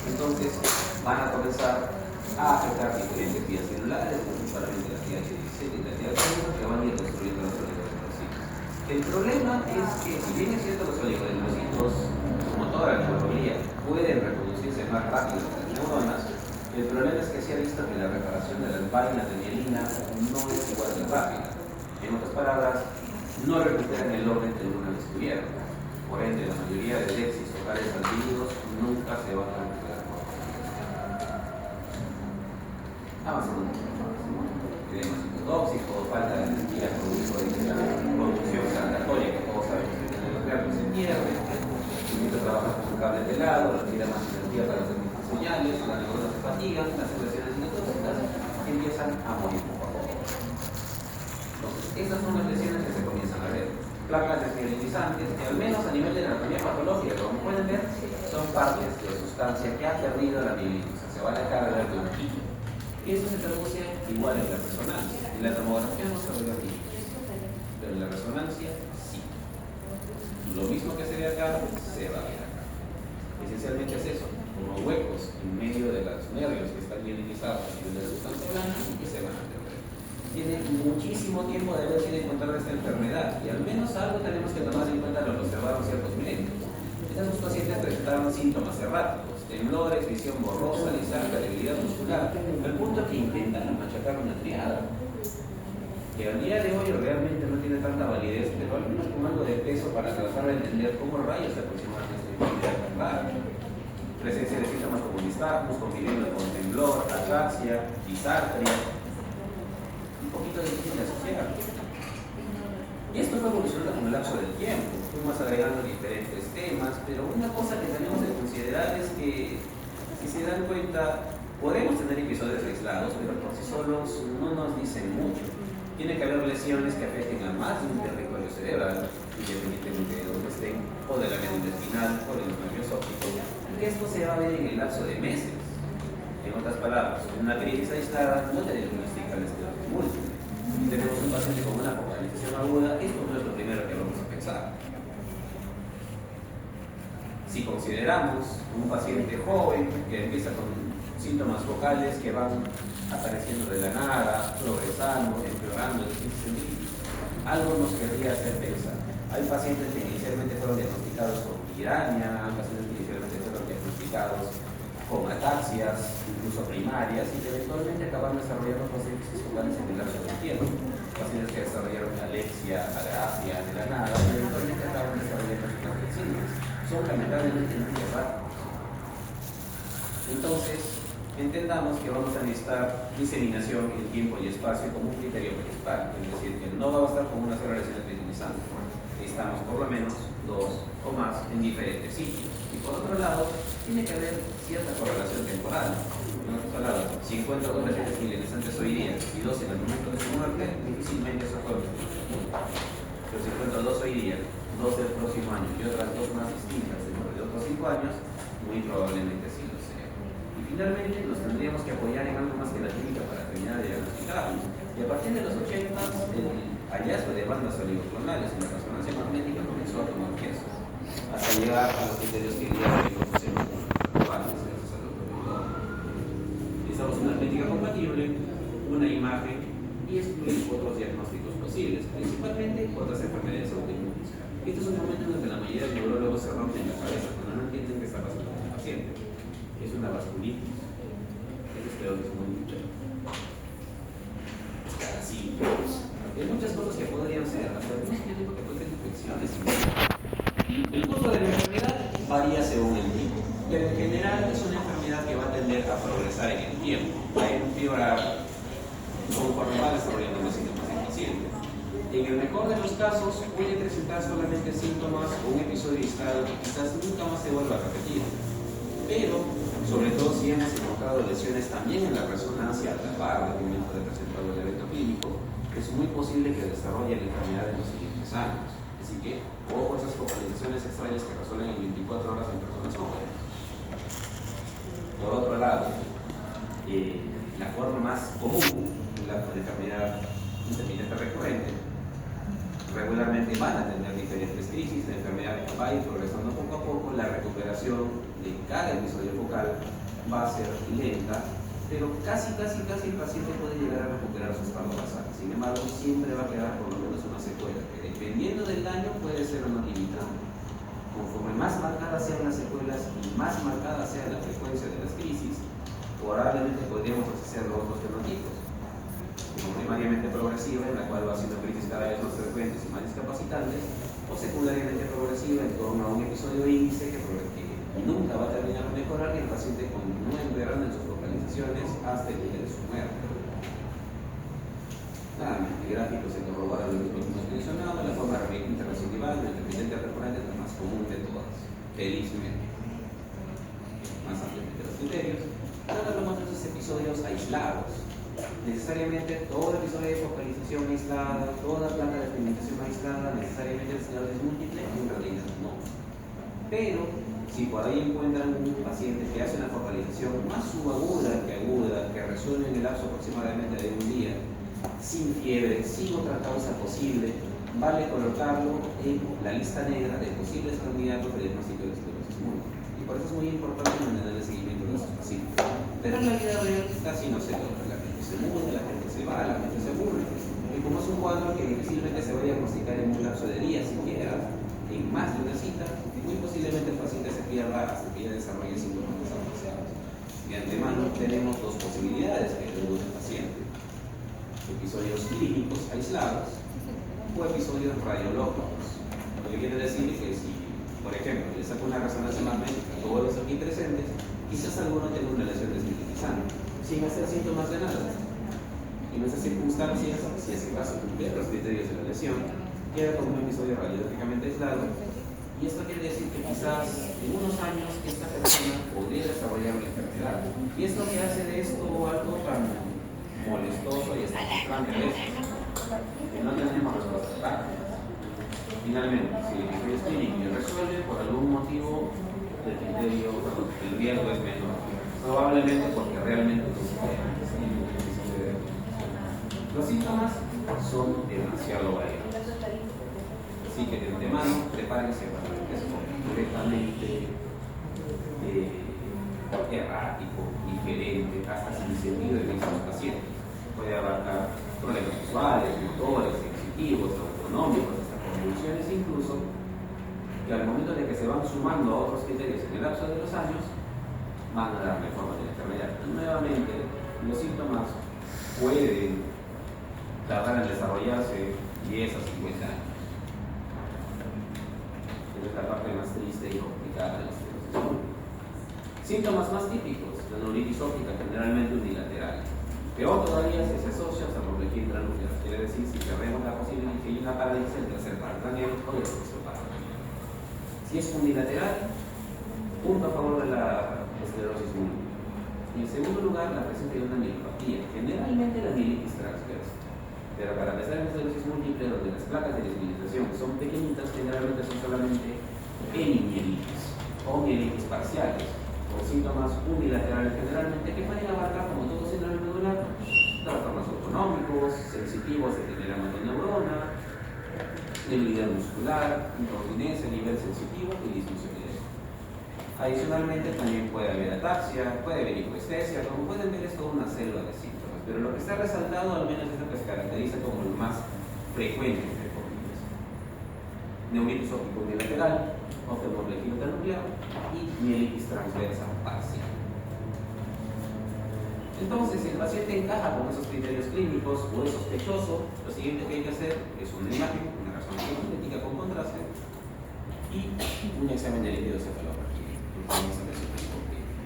Speaker 1: Entonces van a comenzar a afectar diferentes vías celulares, principalmente la TH17 y la TH1, que van a ir destruyendo los oligodendrocitos. El problema es que, si bien es cierto, los oligodendrocitos, como toda la neurología, pueden reproducirse más rápido que las neuronas, el problema es que se ha visto que la reparación de las vainas de mielina no es igual de rápida. En otras palabras, no recuperan el orden que una vez tuvieron. Por ende, la mayoría de sepsis o caries adquiridos nunca se van a recuperar. Avanzando un poco más. Tenemos citotóxico, falta de energía, producto de la producción sanatoria que todos sabemos que tienen los nervios se pierde. El mito trabaja con un cable pelado, requiere más energía para hacer las señales, las neuronas se fatigan, las secreciones citotóxicas empiezan a morir poco a poco. Entonces, estas son las lesiones que se comienzan a ver. Placas desmielitizantes que al menos a nivel de la anatomía patológica, como pueden ver, son partes de sustancia que ha perdido la mielina, o sea, se van a cargar blanquillo. Y eso se traduce igual en la resonancia. En la tomografía no se ve aquí, pero en la resonancia sí. Lo mismo que se ve acá, se va a ver acá. Esencialmente es eso, como huecos en medio de los nervios que están mielinizados y de la sustancia blanca y se van a perder. Tiene muchísimo tiempo de haber sido encontrada esta enfermedad y al menos algo tenemos que tomar en cuenta al observar ciertos médicos. Estos pacientes presentaron síntomas erráticos, temblores, visión borrosa, lisaca, debilidad muscular, al punto que intentan machacar una triada. Que al día de hoy realmente no tiene tanta validez, pero al menos con algo de peso para tratar de entender cómo rayos se aproximan a esta enfermedad tan rara. Presencia de síntomas como nistagmus, conviviendo con temblor, ataxia, disartria, un poquito difícil de asociar. Y esto fue evolucionando con el lapso del tiempo. fuimos agregando diferentes temas, pero una cosa que tenemos que considerar es que, si se dan cuenta, podemos tener episodios aislados, pero por sí solos no nos dicen mucho. Tiene que haber lesiones que afecten a más de un territorio cerebral, independientemente de donde estén, o de la médula espinal, o de los nervios ópticos, y que esto se va a ver en el lapso de meses. En otras palabras, una crisis aislada no te diagnostica la esclerosis múltiple. Si tenemos un paciente con una focalización aguda, esto no es lo primero que vamos a pensar. Si consideramos un paciente joven que empieza con síntomas focales que van apareciendo de la nada, progresando, empeorando, algo nos querría hacer pensar. Hay pacientes que inicialmente fueron diagnosticados con migraña, hay pacientes que inicialmente fueron diagnosticados con ataxias, incluso primarias, y que eventualmente acaban desarrollando pacientes focales en el lapso del tiempo. Pacientes que desarrollaron alexia, agrasia de la nada, y eventualmente acaban desarrollando sintomas. Son lamentablemente muy rápidos. Entonces, entendamos que vamos a necesitar diseminación en tiempo y espacio como un criterio principal, es decir, que no va a bastar con una sola lesión utilizando. Necesitamos por lo menos 2 o más en diferentes sitios. Y por otro lado, tiene que haber cierta correlación temporal. En otras palabras, si encuentro 2 lesiones milenizantes hoy día y 2 en el momento de su muerte, difícilmente eso fue. Pero si encuentro 2 hoy día, 2 del próximo año y otras 2 más distintas dentro de otros 5 años, muy probablemente sí lo sea. Y finalmente nos tendríamos que apoyar en algo más que la clínica para terminar de diagnosticarlo. Y a partir de los 80, el hallazgo de bandas oligoclonales en la resonancia magnética comenzó a tomar peso, hasta llegar a los criterios que ya conocemos como bandas, gracias al doctor. Necesitamos una clínica compatible, una imagen y excluir otros diagnósticos posibles, principalmente otras enfermedades autoinmunes. Este es un momento en el que la mayoría de neurólogos se rompen la cabeza cuando no entienden qué está pasando con el paciente. Es una vasculitis, es esclerosis múltiple, así. Hay muchas cosas que podrían ser, hasta algunos médicos que pueden ser infecciones. El curso de la enfermedad varía según el tipo, pero en general es una enfermedad que va a tender a progresar en el tiempo, a empeorar conforme va desarrollando los síntomas del paciente. En el mejor de los casos puede presentar solamente síntomas o un episodio aislado que quizás nunca más se vuelva a repetir. Pero, sobre todo si hemos encontrado lesiones también en la resonancia al tapar el momento de presentar el evento clínico, es muy posible que desarrolle la enfermedad en los siguientes años. Así que, ojo esas focalizaciones extrañas que resuelven en 24 horas en personas jóvenes. Por otro lado, la forma más común de la enfermedad intermitente recurrente regularmente van a tener diferentes crisis, la enfermedad va a ir progresando poco a poco, la recuperación de cada episodio focal va a ser lenta, pero casi el paciente puede llegar a recuperar su estado basal. Sin embargo, siempre va a quedar por lo menos una secuela, que dependiendo del daño puede ser o no limitante. Conforme más marcadas sean las secuelas y más marcada sea la frecuencia de las crisis, probablemente podríamos asociar los otros fenotipos. Como primariamente progresiva, en la cual va haciendo crisis cada vez más frecuentes y más discapacitantes, o secundariamente progresiva en torno a un episodio índice que nunca va a terminar de mejorar y el paciente continúa empeorando en sus localizaciones hasta el día de su muerte. Claramente, gráficos se corroboran los mismos mencionados, la forma interrecidival, la intermitente recurrente es la más común de todas, felizmente. Más ampliamente los criterios. Ahora hablamos de esos episodios aislados. Necesariamente todo episodio de focalización aislada, toda planta de pigmentación aislada, necesariamente el esclerosis múltiple, en realidad no. Pero si por ahí encuentran un paciente que hace una focalización más subaguda, que resuelve en el lapso aproximadamente de un día, sin fiebre, sin otra causa posible, vale colocarlo en la lista negra de posibles candidatos de diagnóstico de esclerosis múltiple. Y por eso es muy importante mantener el seguimiento de esos pacientes. Pero en la vida real casi no se logra. La gente se mueve, la gente se va, la gente se aburre. Y como es un cuadro que difícilmente se va a diagnosticar en un lapso de días siquiera, en más de una cita, muy posiblemente el paciente se pierda hasta que ya desarrolle síntomas desapaciados. De antemano tenemos 2 posibilidades que tenemos el paciente: episodios clínicos aislados o episodios radiológicos. Lo que quiere decir que si, por ejemplo, le saco una resonancia magnética a todos los aquí presentes, quizás alguno tenga una lesión desmitificante, sin hacer síntomas de nada. En esas circunstancias, si es el caso de cumplir los criterios de la lesión, queda como un episodio radiológicamente aislado. Y esto quiere decir que quizás en unos años esta persona podría desarrollar una enfermedad. Y es lo que hace de esto algo tan molestoso y hasta frustrante a veces, que no tenemos respuesta práctica. Finalmente, si el episodio es clínico y resuelve por algún motivo, el criterio, el riesgo es menor. Probablemente porque realmente no se puede. Los síntomas son demasiado variados. Así que de antemano, prepárense para lo que es completamente errático, diferente, hasta sin sentido de vista de los pacientes. Puede abarcar problemas visuales, motores, sensitivos, autonómicos, hasta convulsiones, incluso que al momento de que se van sumando a otros criterios en el lapso de los años, van a darle forma de la enfermedad. Y nuevamente, los síntomas pueden tardar en desarrollarse 10 a 50 años. Esa es la parte más triste y complicada de la esclerosis. Síntomas más típicos, la neuritis óptica, generalmente unilateral. Peor todavía si se asocia a hemorragia intranuclear, quiere decir si perdemos la posibilidad que hay una parálisis del tercer par craneal o del tercer par craneal. Si es unilateral, punto a favor de la esclerosis múltiple. Y en segundo lugar, la presencia de una mielopatía, generalmente la mielitis transversa. Pero para empezar en esclerosis múltiple, donde las placas de desmielinización son pequeñitas, generalmente son solamente hemimielitis o mielitis parciales, o síntomas unilaterales generalmente que pueden abarcar, como todo síndrome medular, trastornos autonómicos, sensitivos de primera motoneurona, debilidad muscular, incontinencia a nivel sensitivo y disminución de esto. Adicionalmente también puede haber ataxia, puede haber hipoestesia, como pueden ver es toda una selva de síntomas, pero lo que está resaltado al menos es lo que se caracteriza como lo más frecuente entre comillas. Neuritis óptico unilateral, oftalmoplegia intranuclear y mielitis transversa parcial. Entonces, si el paciente encaja con esos criterios clínicos o es sospechoso, lo siguiente que hay que hacer es una imagen, una resonancia magnética con contraste y un examen de liquidoencefalografía.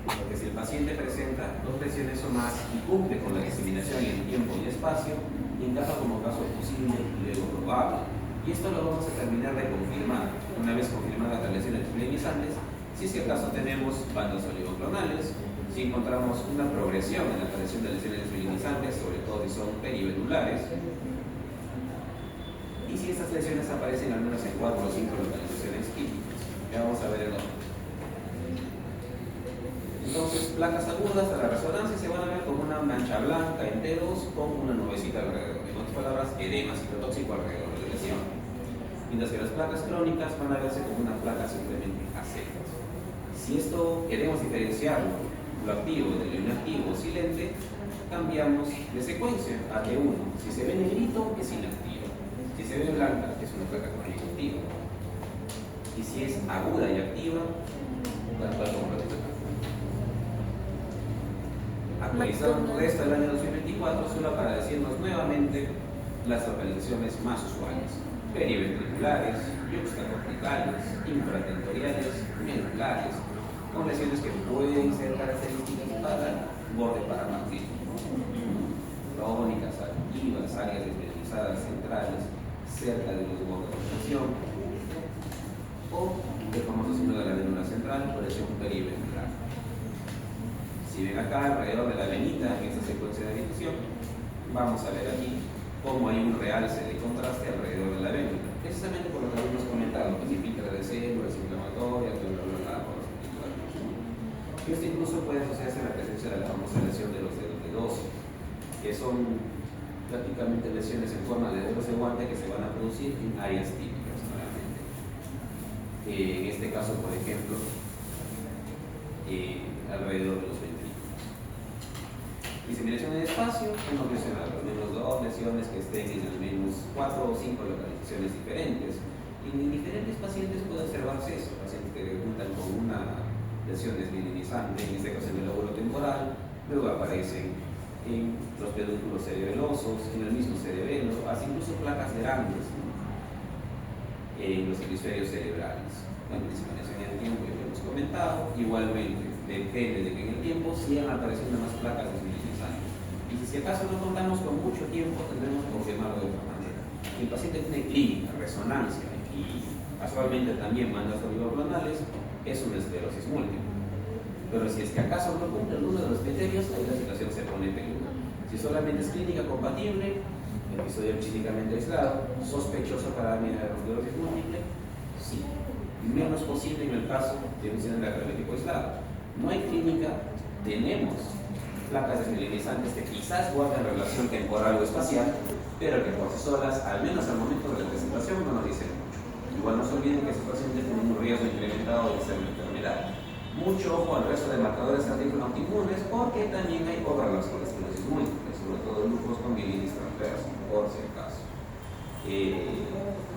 Speaker 1: Porque si el paciente presenta 2 lesiones o más y cumple con la diseminación en tiempo y espacio, encaja como caso posible y luego probable. Y esto lo vamos a terminar de confirmar, una vez confirmadas las lesiones desmielinisantes, si es que acaso tenemos bandas oligoclonales, si encontramos una progresión en la aparición de lesiones desmielinizantes, sobre todo si son perivelulares, y si estas lesiones aparecen al menos en 4 o 5 localizaciones típicas. Ya vamos a ver el otro. Entonces, placas agudas a la resonancia se van a ver como una mancha blanca en dedos con una nubecita alrededor. En otras palabras, edema citotóxico alrededor de la lesión. Mientras que las placas crónicas van a verse como una placa simplemente a secas. Si esto queremos diferenciarlo, lo activo de lo inactivo o silente, cambiamos de secuencia a T1. Si se ve negrito, es inactivo. Si se ve blanca, es una placa crónica activa. Y si es aguda y activa, tal cual como lo tenemos. Actualizando esto del año 2024, solo para decirnos nuevamente las localizaciones más usuales: periventriculares, yuxtacorticales, infratentoriales, medulares, con lesiones que pueden ser características para borde paramartino, crónicas, activas, áreas desmielinizadas centrales, cerca de los bordes de presión, o el famoso signo de la venula central, presión periventricular. Si ven acá alrededor de la venita, en esta secuencia de habitación, vamos a ver aquí cómo hay un realce de contraste alrededor de la venita, precisamente por lo que habíamos comentado, que se filtra de células inflamatorias, bla, bla, bla, bla, por los articulares. Esto incluso puede asociarse a la presencia de la famosa lesión de los dedos de 12, que son prácticamente lesiones en forma de dedos de guante que se van a producir en áreas típicas nuevamente. En este caso, por ejemplo, alrededor de los ventrículos. Diseminación en espacio, hemos mencionado al menos 2 lesiones que estén en al menos 4 o 5 localizaciones diferentes. Y en diferentes pacientes puede observarse eso, pacientes que debutan con una lesión desmielinizante, en este caso en el lóbulo temporal, luego aparecen en los pedúnculos cerebelosos, en el mismo cerebelo, hasta incluso placas grandes, ¿no?, en los hemisferios cerebrales. Bueno, diseminación en el tiempo, ya lo hemos comentado. Igualmente, depende de que en el tiempo sigan apareciendo más placas desmielinizadas. Y si acaso no contamos con mucho tiempo, tendremos que confirmarlo de otra manera. Si el paciente tiene clínica, resonancia y casualmente también mandas oligoclonales, es una esclerosis múltiple. Pero si es que acaso no cumple uno de los criterios, ahí la situación se pone peluda. Si solamente es clínica compatible, episodio clínicamente aislado, sospechoso para la esclerosis múltiple, sí. Menos posible en el caso de un síndrome diabético aislado. No hay clínica, tenemos placas desmineralizantes que quizás guarden relación temporal o espacial, pero que por sí solas, al menos al momento de la presentación, no nos dicen mucho. Igual no se olviden que esos pacientes tienen un riesgo incrementado de ser una enfermedad. Mucho ojo al resto de marcadores autoinmunes, porque también hay overlaps con la esclerosis múltiple, sobre todo grupos con mielitis transversa, por si acaso.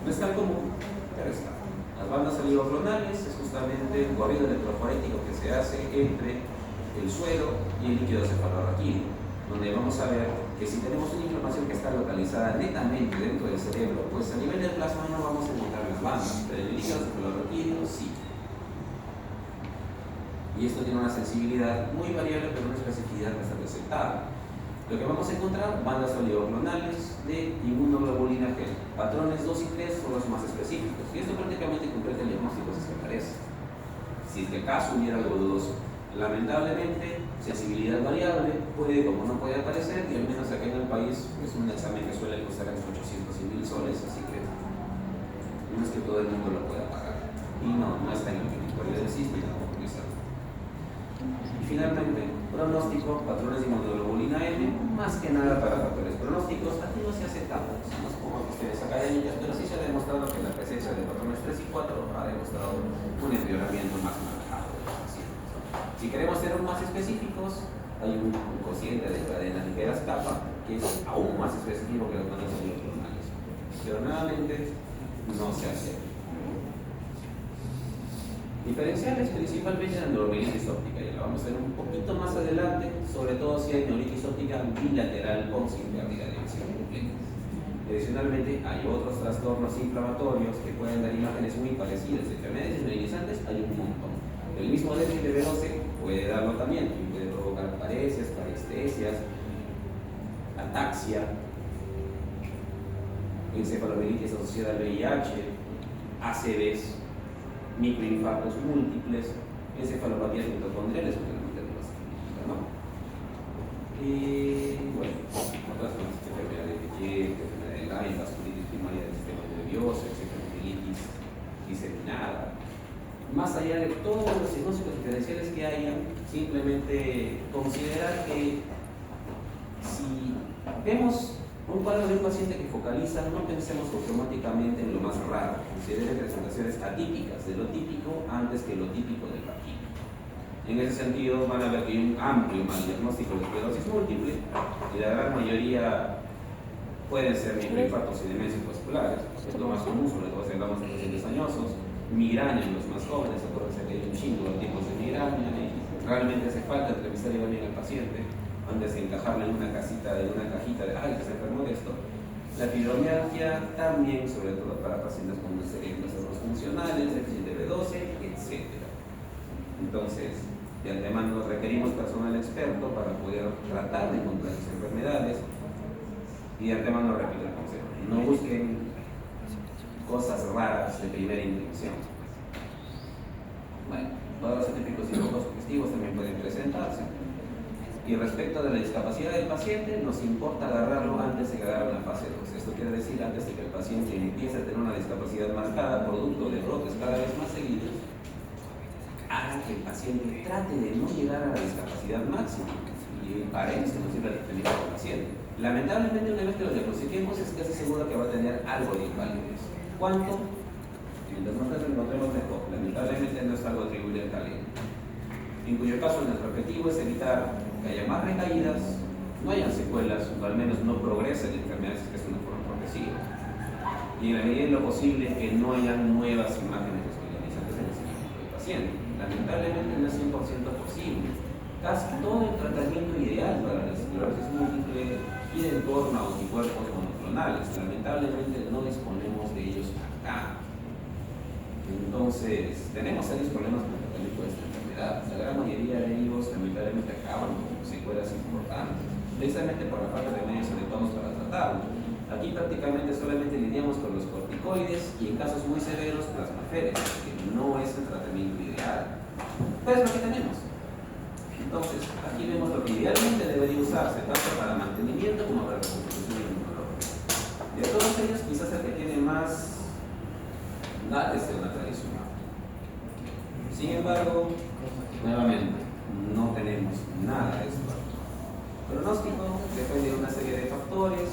Speaker 1: No es tan común, pero está. Las bandas oligoclonales es justamente el corrido electroforético que se hace entre el suero y el líquido cefalorraquídeo, donde vamos a ver que si tenemos una inflamación que está localizada netamente dentro del cerebro, pues a nivel del plasma no vamos a encontrar las bandas, pero el líquido cefalorraquídeo sí. Y esto tiene una sensibilidad muy variable, pero una especificidad bastante aceptable. Lo que vamos a encontrar, bandas oligoclonales de inmunoglobulina G. Patrones 2 y 3 son los más específicos. Y esto prácticamente completa el diagnóstico si se parece. Si el caso hubiera algo dudoso. Lamentablemente, sensibilidad variable, puede como no puede aparecer, y al menos acá en el país es un examen que suele costar entre 800 y 1000 soles, así que no es que todo el mundo lo pueda pagar. Y no está en el monitoreo del sistema y tampoco lo está. Y finalmente, pronóstico, patrones de inmunoglobulina M, más que nada para factores pronósticos. Aquí no se hace tanto, somos como cuestiones académicas, pero sí se ha demostrado que la presencia de patrones 3 y 4 ha demostrado un empeoramiento más manejado de los pacientes. Si queremos ser más específicos, hay un cociente de cadenas ligeras kappa que es aún más específico que los patrones oligoclonales. Pero nuevamente no se hace. Diferenciales principalmente en la neuromelitis óptica, ya lo vamos a ver un poquito más adelante, sobre todo si hay neuritis óptica bilateral con sin pérdida de visión completa. Adicionalmente, hay otros trastornos inflamatorios que pueden dar imágenes muy parecidas. Enfermedades desmineralizantes hay un montón. El mismo déficit de B12 puede darlo también, y puede provocar paresias, parestesias, ataxia, encefalomelitis asociada al VIH, ACVs, microinfartos múltiples, encefalopatías mitocondriales, ¿no? Y bueno, otras cosas, enfermedad de Piquet, enfermedad de Lyme, vasculitis primaria del sistema nervioso, encefalomelitis diseminada. Más allá de todos los diagnósticos diferenciales que haya, simplemente considerar que si vemos un cuadro de un paciente que focaliza, no pensemos automáticamente en lo más raro, consideren presentaciones atípicas de lo típico antes que lo típico del partido. En ese sentido van a ver que hay un amplio mal diagnóstico de esclerosis múltiple y la gran mayoría pueden ser microinfartos y demencias vasculares, es lo más común, sobre todo si hablamos de pacientes añosos, migraña en los más jóvenes, acuérdense que hay un chingo de tipos de migraña y realmente hace falta entrevistar bien al paciente antes de encajarle en una cajita de ay, que se enfermó de esto. La fibromialgia también, sobre todo para pacientes con una serie de trastornos funcionales, déficit de B12, etc. Entonces, de antemano requerimos personal experto para poder tratar de encontrar esas enfermedades y de antemano repito el consejo, no busquen cosas raras de primera intención. Bueno, todos los típicos síntomas sugestivos también pueden presentarse. Y respecto de la discapacidad del paciente, nos importa agarrarlo antes de llegar a una fase 2. Esto quiere decir antes de que el paciente empiece a tener una discapacidad marcada, producto de brotes cada vez más seguidos, haga que el paciente trate de no llegar a la discapacidad máxima. Y para eso nos sirve el tratamiento del paciente. Lamentablemente, una vez que lo diagnostiquemos, es casi seguro que va a tener algo de invalidez. ¿Cuánto? Mientras nosotros lo encontremos mejor. Lamentablemente no es algo atribuible al talento. En cuyo caso, nuestro objetivo es evitar que haya más recaídas, no hayan secuelas, o al menos no progrese la enfermedad, que es una forma progresiva. Y en la medida de lo posible, que no haya nuevas imágenes hospitalizantes en el seguimiento del paciente. Lamentablemente no es 100% posible. Casi todo el tratamiento ideal para la esclerosis múltiple gira en torno a anticuerpos monoclonales. Lamentablemente no disponemos de ellos acá. Entonces, tenemos serios problemas con el tratamiento de esta enfermedad. La gran mayoría de ellos lamentablemente acaban con secuelas importantes, precisamente por la falta de medios adecuados para tratarlo. Aquí prácticamente solamente lidiamos con los corticoides y en casos muy severos plasmaféresis, que no es el tratamiento ideal. Pero es lo que tenemos. Entonces, aquí vemos lo que idealmente debería usarse tanto para mantenimiento como para reconstrucción inmunológica. De todos ellos, quizás el que tiene más es el natalizumab. Sin embargo, nuevamente, no tenemos nada de esto. Pronóstico depende de una serie de factores,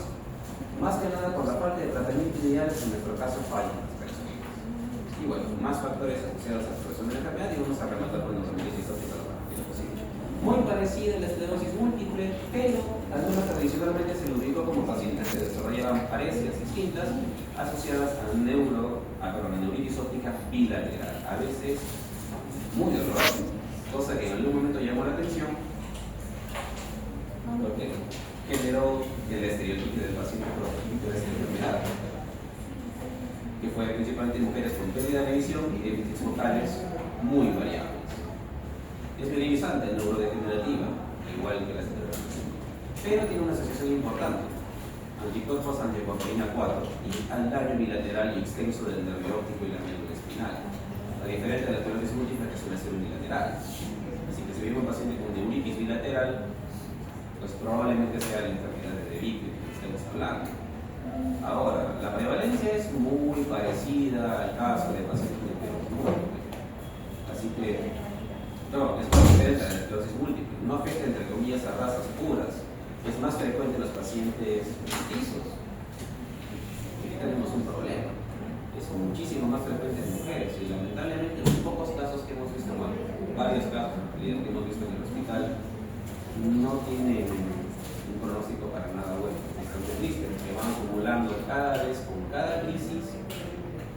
Speaker 1: más que nada por la falta de tratamiento ideal, en nuestro caso fallan las personas. Y bueno, más factores asociados a la expresión de la enfermedad y vamos a rematar con los remedios tópicos lo más rápido posible. Muy parecida a la esclerosis múltiple, pero algunas tradicionalmente se lo ubicó como pacientes que desarrollaban parencias distintas asociadas a neuritis óptica bilateral, a veces muy dolorosa, cosa que en algún momento llamó la atención porque generó el estereotipo del paciente prototípico de esta enfermedad, que fue principalmente en mujeres con pérdida de visión y déficits focales muy variables. Es minimizante neurodegenerativa, igual que la esclerosis, pero tiene una asociación importante: anticuerpos angiopoietina 4 y al daño bilateral y extenso del nervio óptico y la médula espinal, a diferencia de la esclerosis múltiple que suele ser unilateral. Así que si vemos un paciente con neuritis bilateral, pues probablemente sea la enfermedad de De Vic de que estemos hablando. Ahora, la prevalencia es muy parecida al caso de pacientes de esclerosis múltiple, así que no, es muy diferente a la esclerosis múltiple, no afecta entre comillas a razas puras, es más frecuente en los pacientes mestizos. Aquí tenemos un problema, es muchísimo más frecuente en mujeres y lamentablemente los pocos casos que hemos visto, bueno, varios casos que hemos visto en el hospital, no tienen un pronóstico para nada bueno, es bastante triste, que van acumulando cada vez con cada crisis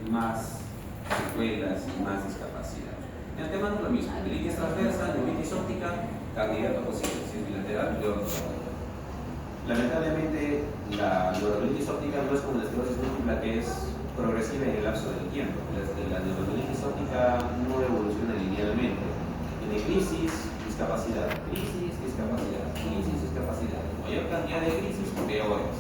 Speaker 1: más secuelas y más discapacidad. En el tema no es lo mismo, neuritis transversa, neuritis óptica, candidato posible, si es bilateral, peor todavía. Lamentablemente, la neuritis óptica no es como la esclerosis múltiple, que es progresiva en el lapso del tiempo. La neuritis óptica no evoluciona linealmente. Tiene crisis, discapacidad, crisis, discapacidad, crisis, discapacidad. Mayor cantidad de crisis, peores.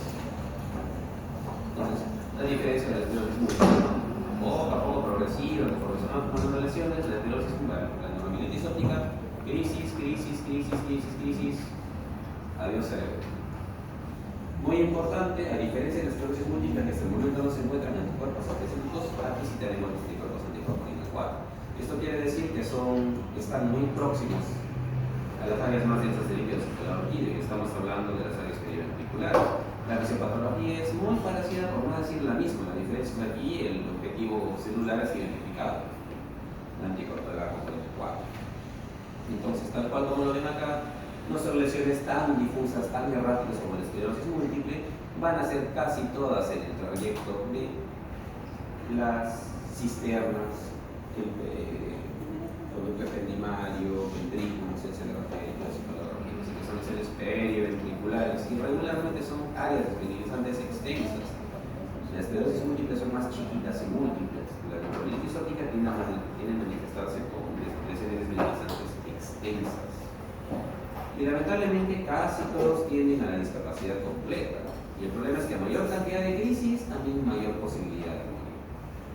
Speaker 1: Entonces, la diferencia de la esclerosis múltiple, poco a poco progresiva, deformación acumulando lesiones, la esclerosis múltiple, la neuritis óptica, crisis, crisis, crisis, crisis, crisis, adiós cerebro. Muy importante, a diferencia de la esclerosis múltiple, que hasta el momento no se encuentran anticuerpos específicos, aquí sí tenemos anticuerpos anticoagulina 4. Esto quiere decir que están muy próximos a las áreas más densas de líquido cefalorraquídeo, que estamos hablando de las áreas periventriculares. La fisiopatología es muy parecida, por no decir la misma. La diferencia es que aquí el objetivo celular es identificado, el anticuerpo de la componente 4. Entonces, tal cual como lo ven acá, no son lesiones tan difusas, tan erráticas como la esclerosis múltiple, van a ser casi todas en el trayecto de las cisternas, el conducto ependimario, ventrículos, etcétera, que son lesiones periventriculares y regularmente son áreas especializantes extensas. Las esclerosis múltiples son más chiquitas y múltiples. La neuritis óptica tiene a manifestarse con lesiones especializantes extensas. Y lamentablemente casi todos tienden a la discapacidad completa. Y el problema es que a mayor cantidad de crisis, también mayor posibilidad de morir.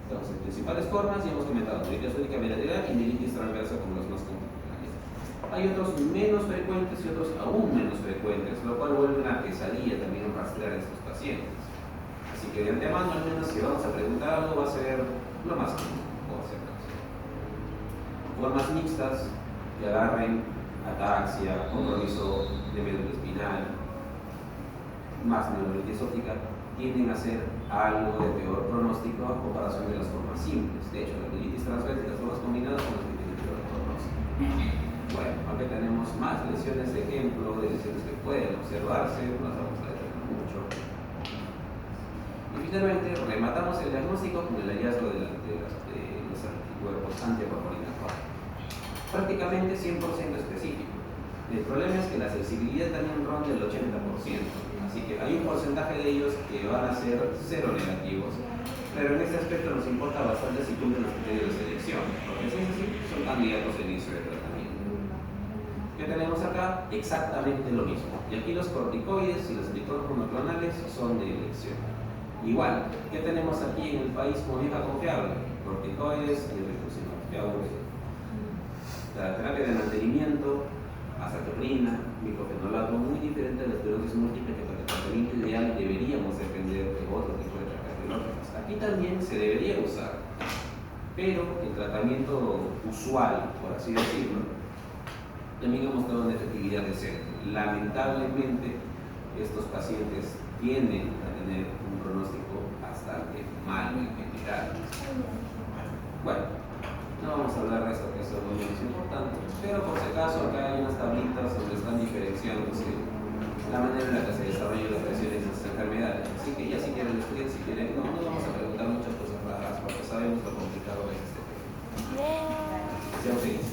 Speaker 1: Entonces, principales formas, ya hemos comentado, neuritis óptica bilateral y neuritis transversa como los más contemporáneos. Hay otros menos frecuentes y otros aún menos frecuentes, lo cual vuelve una pesadilla también rastrear a estos pacientes. Así que de antemano, al menos si vamos a preguntar algo, va a ser lo más común, por si acaso. Formas mixtas que agarren ataxia, compromiso de médula espinal, más neuritis óptica, tienden a ser algo de peor pronóstico a comparación de las formas simples. De hecho, la neuritis transversa y las formas combinadas son las que tienen peor pronóstico. Bueno, aunque tenemos más lesiones de ejemplo, de lesiones que pueden observarse, no las vamos a detener mucho. Y finalmente, rematamos el diagnóstico con el hallazgo de los anticuerpos anticoagulina 4. Prácticamente 100% específico. El problema es que la sensibilidad también ronda el 80%, así que hay un porcentaje de ellos que van a ser cero negativos, pero en este aspecto nos importa bastante si cumplen los criterios de selección, porque si es así, son candidatos de inicio de tratamiento. ¿Qué tenemos acá? Exactamente lo mismo. Y aquí los corticoides y los anticuerpos monoclonales son de elección. Igual, ¿qué tenemos aquí en el país como vieja confiable? Corticoides y rituximab, qué aburrido. La terapia de mantenimiento, azathioprina, microfenolato, muy diferente a la esclerosis múltiple, que para el tratamiento ideal deberíamos depender de otro tipo de terapias biológicas. Aquí también se debería usar, pero el tratamiento usual, por así decirlo, también ha mostrado una efectividad decente. Lamentablemente, estos pacientes tienden a tener un pronóstico bastante malo en general. Bueno, no vamos a hablar de esto, que eso es muy importante, pero por si acaso acá hay unas tablitas donde están diferenciándose la manera en la que se desarrollan las lesiones de estas enfermedades. Así que ya si quieren estudiar, si quieren, no nos vamos a preguntar muchas cosas raras porque sabemos lo complicado que es este tema. Sean felices.